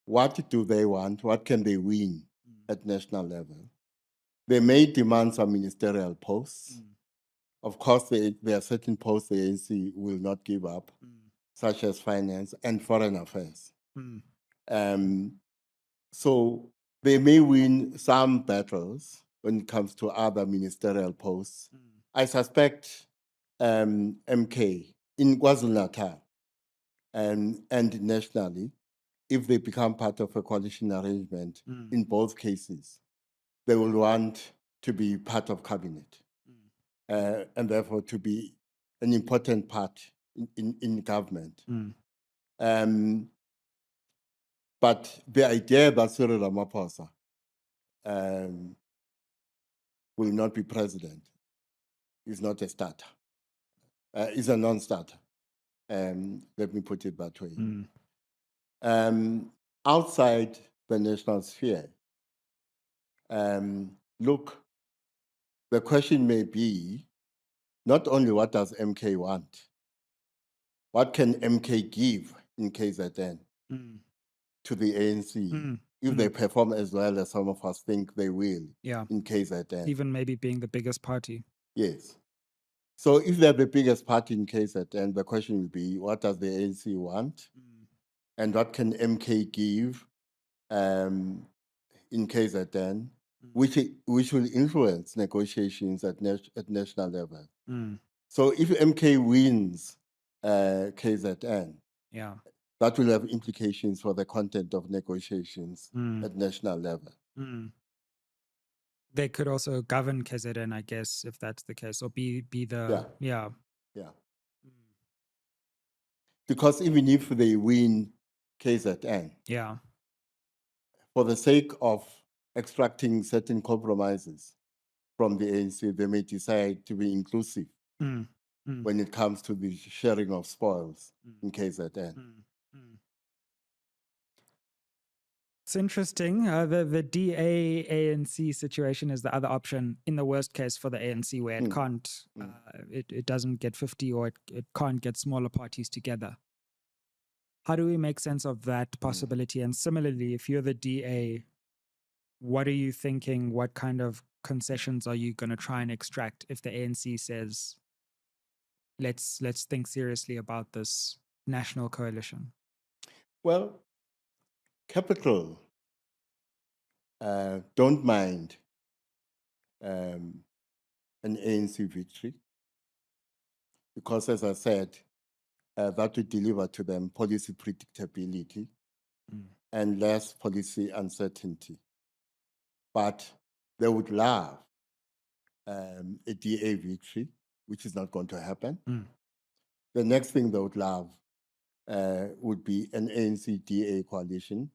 what do they want? What can they win at national level? They may demand some ministerial posts. Of course, there are certain posts the ANC will not give up, such as finance and foreign affairs. So they may win some battles when it comes to other ministerial posts. I suspect MK in KwaZulu-Natal and nationally, if they become part of a coalition arrangement, in both cases, they will want to be part of cabinet and therefore to be an important part in government. But the idea that Cyril Ramaphosa will not be president is not a starter. Is a non-starter. Let me put it that way. Outside the national sphere, look, the question may be not only what does MK want, what can MK give in KZN to the ANC if they perform as well as some of us think they will in KZN. Even maybe being the biggest party. Yes. So if they're the biggest party in KZN, the question will be, what does the ANC want? And what can MK give in KZN, which will influence negotiations at national level. So if MK wins KZN, that will have implications for the content of negotiations at national level. They could also govern KZN, I guess, if that's the case, or be the yeah. Because even if they win KZN, for the sake of extracting certain compromises from the ANC, they may decide to be inclusive when it comes to the sharing of spoils in KZN. It's interesting. The DA ANC situation is the other option in the worst case for the ANC, where it can't, it doesn't get 50 or it can't get smaller parties together. How do we make sense of that possibility? And similarly, if you're the DA, what are you thinking? What kind of concessions are you going to try and extract if the ANC says, let's think seriously about this national coalition? Well, Capital don't mind an ANC victory because, as I said, that would deliver to them policy predictability and less policy uncertainty. But they would love a DA victory, which is not going to happen. The next thing they would love would be an ANC-DA coalition,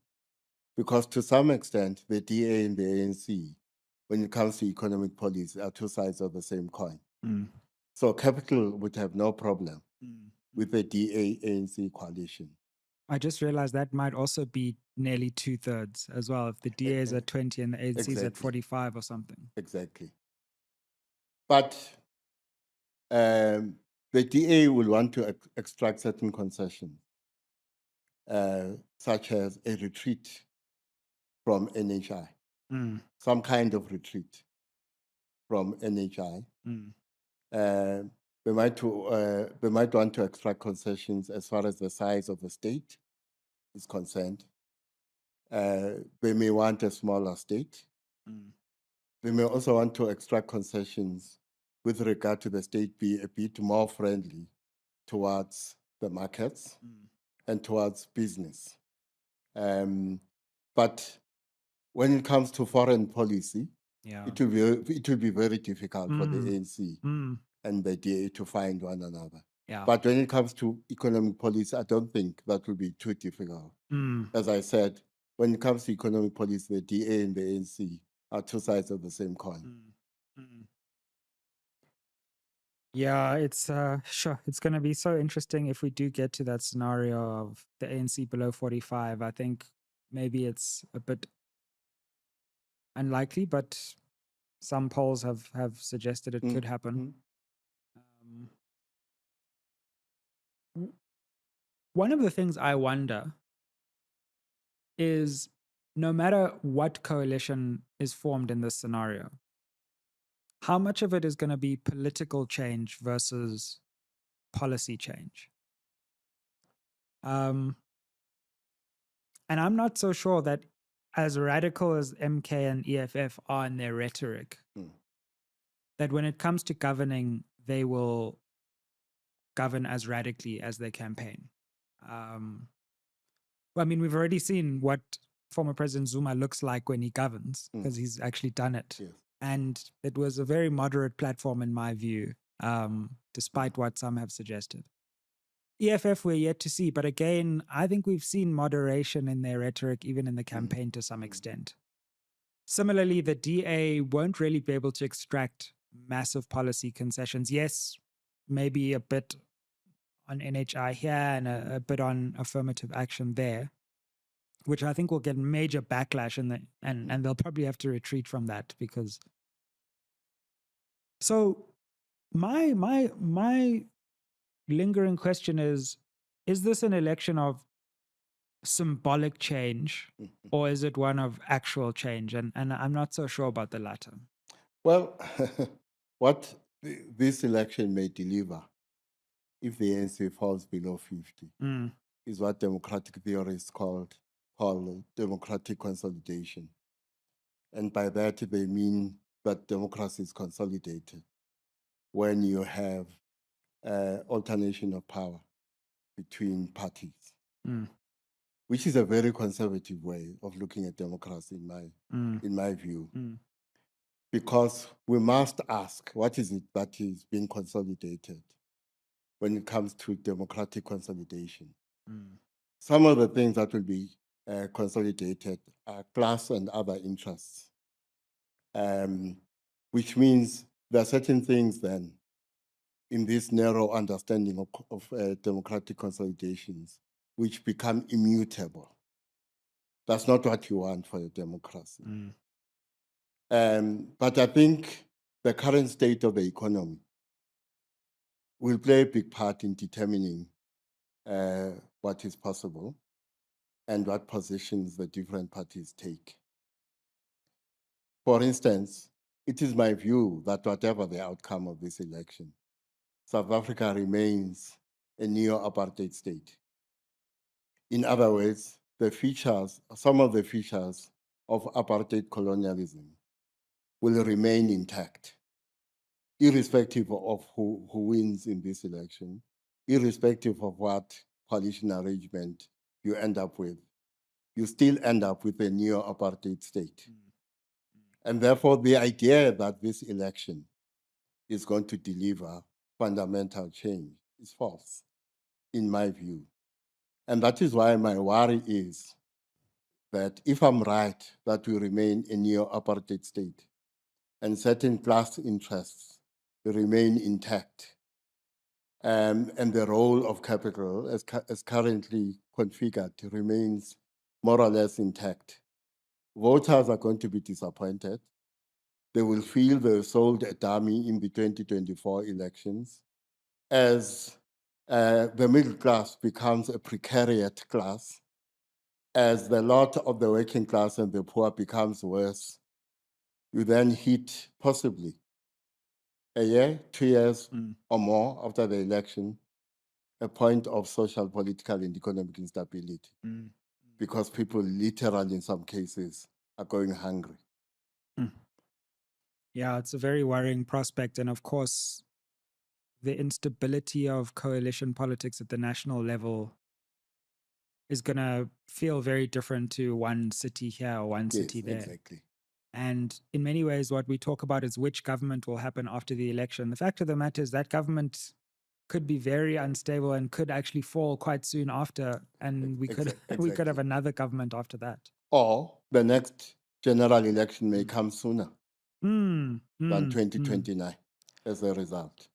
because to some extent, the DA and the ANC, when it comes to economic policy, are two sides of the same coin. So Capital would have no problem with the DA-ANC coalition. I just realized that might also be nearly 2/3 as well. If the DA is at 20 and the ANC is at 45 or something. Exactly. But the DA will want to extract certain concessions such as a retreat from NHI, Mm. some kind of retreat from NHI. Mm. They might want to extract concessions as far as the size of the state is concerned. They may want a smaller state. Mm. They may also want to extract concessions with regard to the state be a bit more friendly towards the markets and towards business. But when it comes to foreign policy, Yeah. it will be very difficult for the ANC and the DA to find one another. Yeah. But when it comes to economic policy, I don't think that will be too difficult. As I said, when it comes to economic policy, the DA and the ANC are two sides of the same coin. Yeah, it's sure. It's going to be so interesting if we do get to that scenario of the ANC below 45. I think maybe it's a bit unlikely, but some polls have suggested it could happen. One of the things I wonder is no matter what coalition is formed in this scenario, how much of it is going to be political change versus policy change? And I'm not so sure that as radical as MK and EFF are in their rhetoric, that when it comes to governing, they will govern as radically as they campaign. Well, I mean, we've already seen what former President Zuma looks like when he governs, because he's actually done it. Yes. And it was a very moderate platform, in my view, despite what some have suggested. EFF, we're yet to see. But again, I think we've seen moderation in their rhetoric, even in the campaign to some extent. Similarly, the DA won't really be able to extract massive policy concessions. Yes, maybe a bit on NHI here and a bit on affirmative action there, which I think will get major backlash and they'll probably have to retreat from that because. So my lingering question is this an election of symbolic change or is it one of actual change? And I'm not so sure about the latter. Well, what this election may deliver, if the ANC falls below 50, is what democratic theorists call democratic consolidation. And by that, they mean that democracy is consolidated when you have alternation of power between parties, which is a very conservative way of looking at democracy in my view. Because we must ask, what is it that is being consolidated when it comes to democratic consolidation? Some of the things that will be consolidated are class and other interests, which means there are certain things then in this narrow understanding of democratic consolidations which become immutable. That's not what you want for a democracy. But I think the current state of the economy will play a big part in determining what is possible and what positions the different parties take. For instance, it is my view that whatever the outcome of this election, South Africa remains a neo-apartheid state. In other words, some of the features of apartheid colonialism will remain intact, irrespective of who wins in this election, irrespective of what coalition arrangement you end up with. You still end up with a neo-apartheid state. And therefore, the idea that this election is going to deliver fundamental change is false, in my view. And that is why my worry is that if I'm right, that we remain a neo-apartheid state and certain class interests remain intact, and the role of capital as currently configured remains more or less intact. Voters are going to be disappointed. They will feel they sold a dummy in the 2024 elections, as the middle class becomes a precariat class. As the lot of the working class and the poor becomes worse, you then hit possibly a year, 2 years or more after the election, a point of social, political, and economic instability. Because people literally, in some cases, are going hungry. Yeah, it's a very worrying prospect. And of course, the instability of coalition politics at the national level is going to feel very different to one city here or one city there. Exactly. And in many ways, what we talk about is which government will happen after the election. The fact of the matter is that government could be very unstable and could actually fall quite soon after, and we could we could have another government after that. Or the next general election may come sooner than 2029 as a result.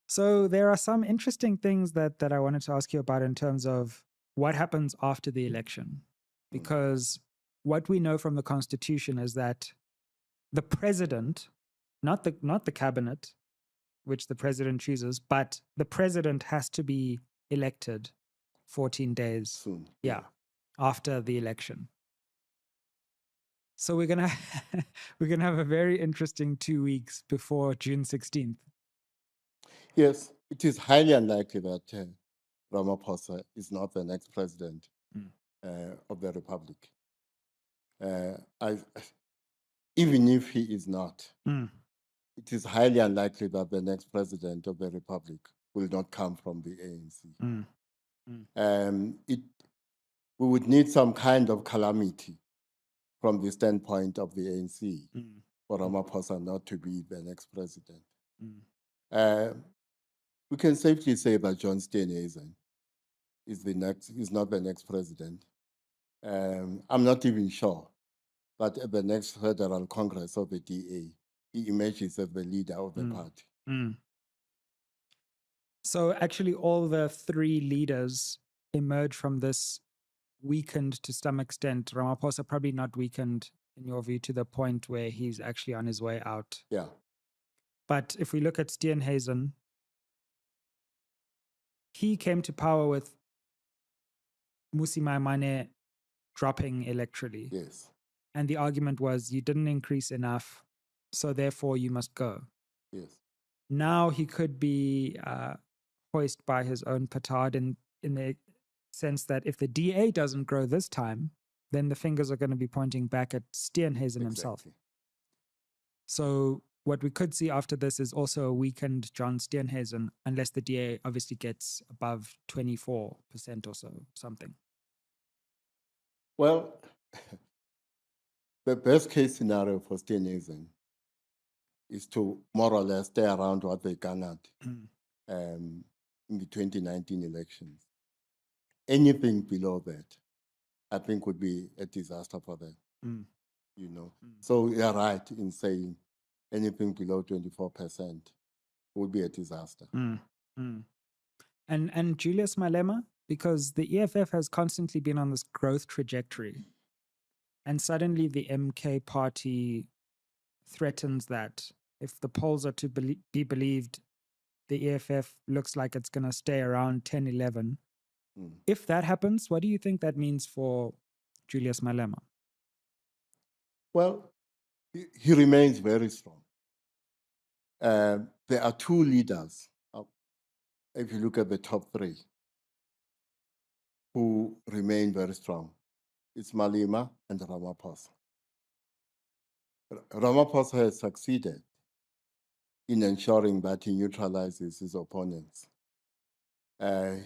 So there are some interesting things that I wanted to ask you about in terms of what happens after the election. Because what we know from the Constitution is that the president, not the cabinet, which the president chooses, but the president has to be elected 14 days Soon. After the election. So we're gonna have a very interesting 2 weeks before June 16th. Yes, it is highly unlikely that Ramaphosa is not the next president of the Republic. Even if he is not, it is highly unlikely that the next president of the Republic will not come from the ANC. We would need some kind of calamity from the standpoint of the ANC for Ramaphosa not to be the next president. We can safely say that John Steenhuisen is not the next president. I'm not even sure that at the next Federal Congress of the DA, he emerges as the leader of the party. So actually all the three leaders emerge from this weakened to some extent. Ramaphosa probably not weakened, in your view, to the point where he's actually on his way out. Yeah. But if we look at Steenhuisen, he came to power with Mmusi Maimane dropping electorally. Yes. And the argument was you didn't increase enough, so therefore you must go. Yes. Now he could be hoisted by his own petard in the sense that if the DA doesn't grow this time, then the fingers are going to be pointing back at Steenhuisen himself. So what we could see after this is also a weakened John Steenhuisen, unless the DA obviously gets above 24% or so, something. Well, the best case scenario for Steenhuisen is to more or less stay around what they garnered in the 2019 elections. Anything below that, I think, would be a disaster for them. So you're right in saying anything below 24% would be a disaster. And Julius Malema, because the EFF has constantly been on this growth trajectory, and suddenly the MK party threatens that if the polls are to be believed, the EFF looks like it's going to stay around 10, 11. If that happens, what do you think that means for Julius Malema? Well, he remains very strong. There are two leaders, if you look at the top three, who remain very strong. It's Malema and Ramaphosa. Ramaphosa has succeeded in ensuring that he neutralizes his opponents.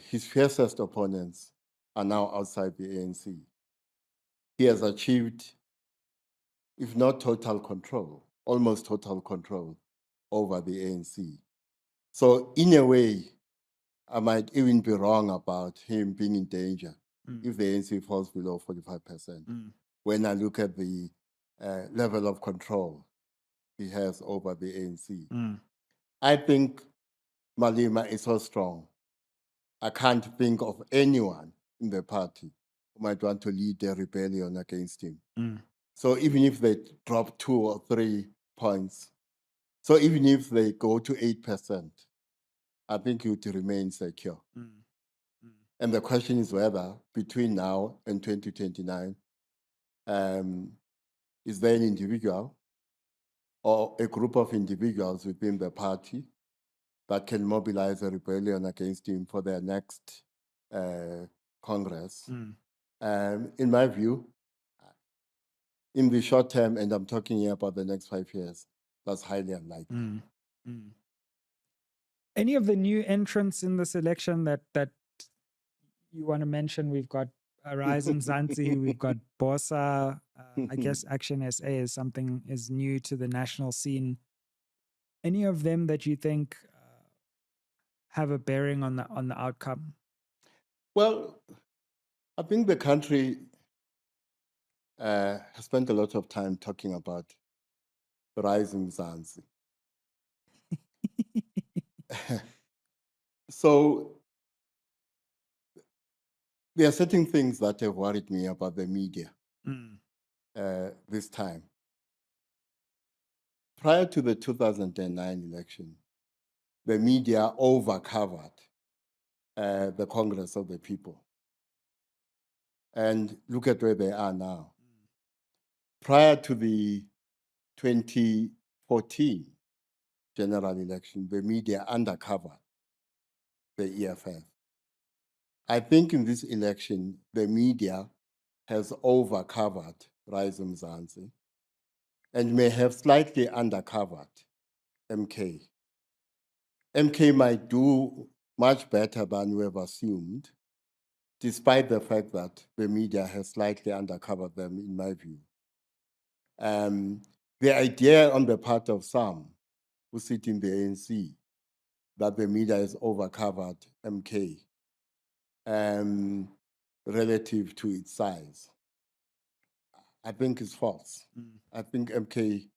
His fiercest opponents are now outside the ANC. He has achieved, if not total control, almost total control over the ANC. So in a way, I might even be wrong about him being in danger if the ANC falls below 45%. When I look at the level of control he has over the ANC. I think Malema is so strong. I can't think of anyone in the party who might want to lead a rebellion against him. So even if they drop 2 or 3 points, so even if they go to 8%, I think it would remain secure. Mm. And the question is whether between now and 2029, is there an individual or a group of individuals within the party that can mobilize a rebellion against him for their next Congress? In my view, in the short term, and I'm talking here about the next 5 years, that's highly unlikely. Any of the new entrants in this election that you want to mention? We've got Rise and Zanzi, we've got Bosa. I guess Action SA is new to the national scene. Any of them that you think have a bearing on the outcome? Well, I think the country has spent a lot of time talking about rising Zanzi. So there are certain things that have worried me about the media this time. Prior to the 2009 election, the media overcovered the Congress of the People. And look at where they are now. Prior to the 2014 general election, the media undercovered the EFF. I think in this election, the media has overcovered Rise Mzansi and may have slightly undercovered MK. MK might do much better than we have assumed, despite the fact that the media has slightly undercovered them, in my view. The idea on the part of some who sit in the ANC that the media has overcovered MK relative to its size, I think is false. I think MK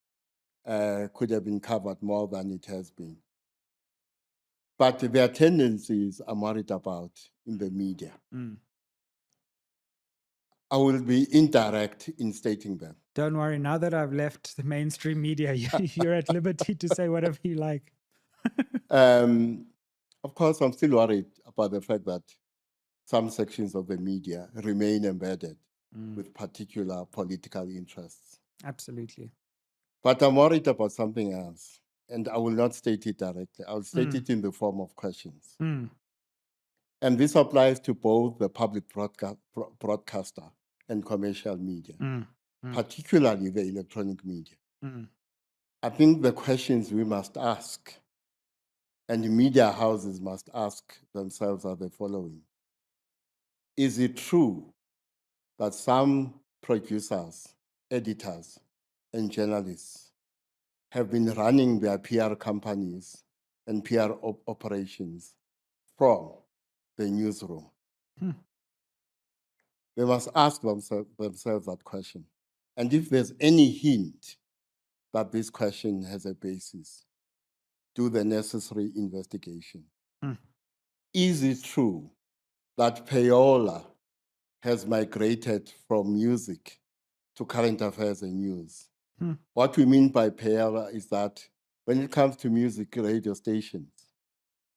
could have been covered more than it has been. But their tendencies I'm worried about in the media. I will be indirect in stating them. Don't worry, now that I've left the mainstream media, you're at liberty to say whatever you like. Of course, I'm still worried about the fact that some sections of the media remain embedded with particular political interests. Absolutely. But I'm worried about something else, and I will not state it directly. I'll state it in the form of questions. And this applies to both the public broadcaster and commercial media, particularly the electronic media. I think the questions we must ask and media houses must ask themselves are the following. Is it true that some producers, editors, and journalists have been running their PR companies and PR operations from the newsroom? They must ask themselves that question. And if there's any hint that this question has a basis, do the necessary investigation. Is it true that payola has migrated from music to current affairs and news? What we mean by payola is that when it comes to music radio stations,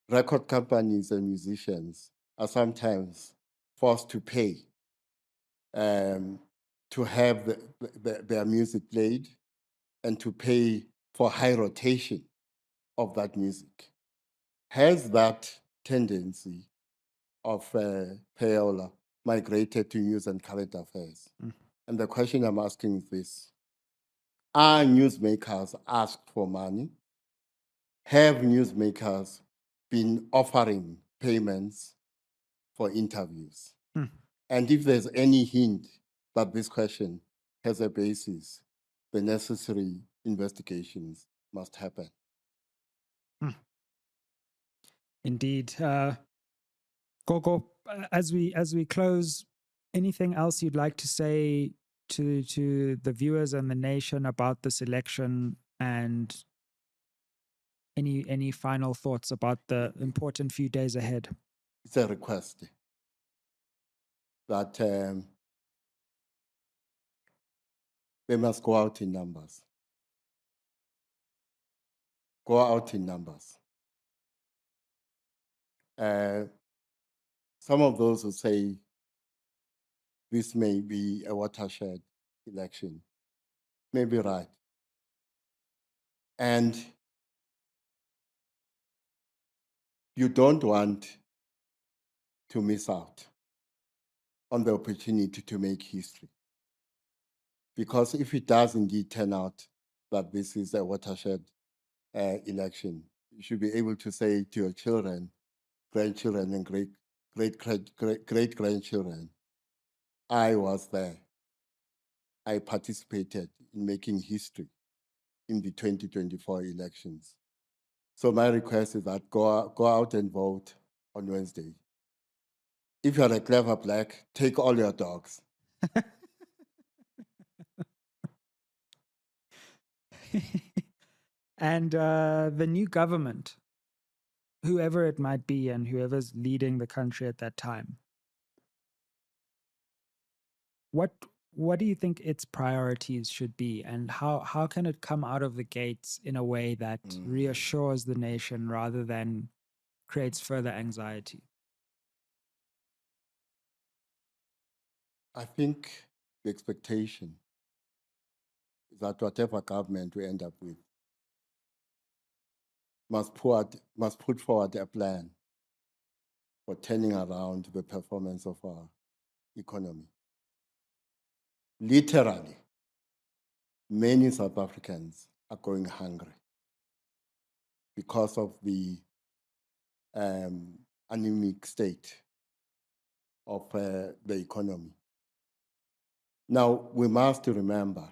record companies and musicians are sometimes forced to pay to have their music played and to pay for high rotation of that music. Has that tendency of payola migrated to news and current affairs? And the question I'm asking is this: are newsmakers asked for money? Have newsmakers been offering payments for interviews? And if there's any hint that this question has a basis, the necessary investigations must happen. Indeed. Gogo, as we close, anything else you'd like to say to the viewers and the nation about this election, and any final thoughts about the important few days ahead? It's a request that they must go out in numbers. Go out in numbers. Some of those who say this may be a watershed election may be right. And you don't want to miss out on the opportunity to make history. Because if it does indeed turn out that this is a watershed election, you should be able to say to your children, grandchildren, and great-grandchildren, I was there. I participated in making history in the 2024 elections. So my request is that go out and vote on Wednesday. If you're a clever black, take all your dogs. And the new government, whoever it might be and whoever's leading the country at that time, what do you think its priorities should be, and how can it come out of the gates in a way that reassures the nation rather than creates further anxiety? I think the expectation is that whatever government we end up with must put forward a plan for turning around the performance of our economy. Literally, many South Africans are going hungry because of the anemic state of the economy. Now, we must remember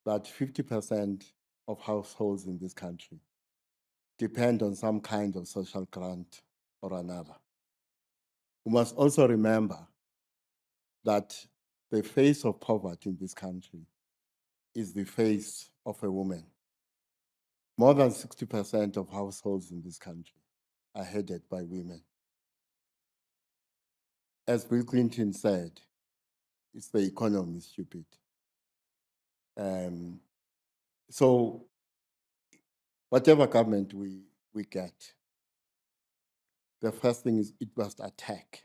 that 50% of households in this country depend on some kind of social grant or another. We must also remember that the face of poverty in this country is the face of a woman. More than 60% of households in this country are headed by women. As Bill Clinton said, it's the economy, stupid. So whatever government we get, the first thing is it must attack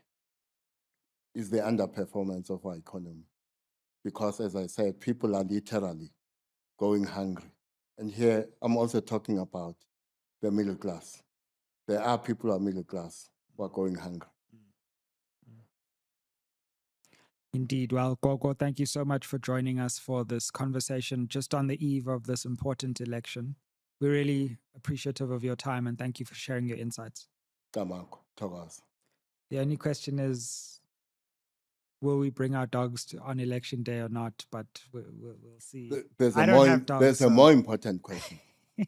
is the underperformance of our economy. Because as I said, people are literally going hungry. And here I'm also talking about the middle class. There are people who are middle class who are going hungry. Indeed. Well, Gogo, thank you so much for joining us for this conversation just on the eve of this important election. We're really appreciative of your time and thank you for sharing your insights. Tamako, Thomas. The only question is, will we bring our dogs on election day or not? But we'll see. There's a more important question.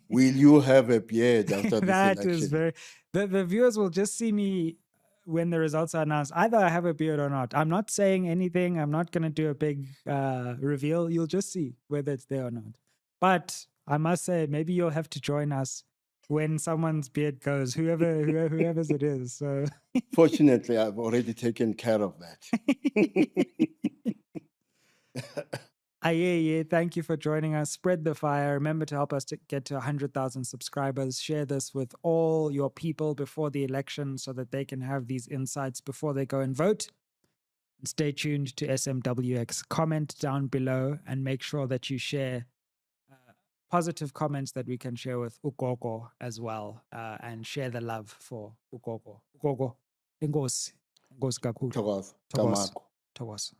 Will you have a beard after this that election? is very. The viewers will just see me when the results are announced. Either I have a beard or not. I'm not saying anything. I'm not going to do a big reveal. You'll just see whether it's there or not. But I must say, maybe you'll have to join us when someone's beard goes, whoever's it is. So fortunately, I've already taken care of that. Yeah. Thank you for joining us. Spread the fire. Remember to help us to get to 100,000 subscribers. Share this with all your people before the election so that they can have these insights before they go and vote. And stay tuned to SMWX. Comment down below and make sure that you share positive comments that we can share with Ukoko as well, and share the love for Ukoko. Ukoko, engosi kakhulu. Thomas. Thokoza.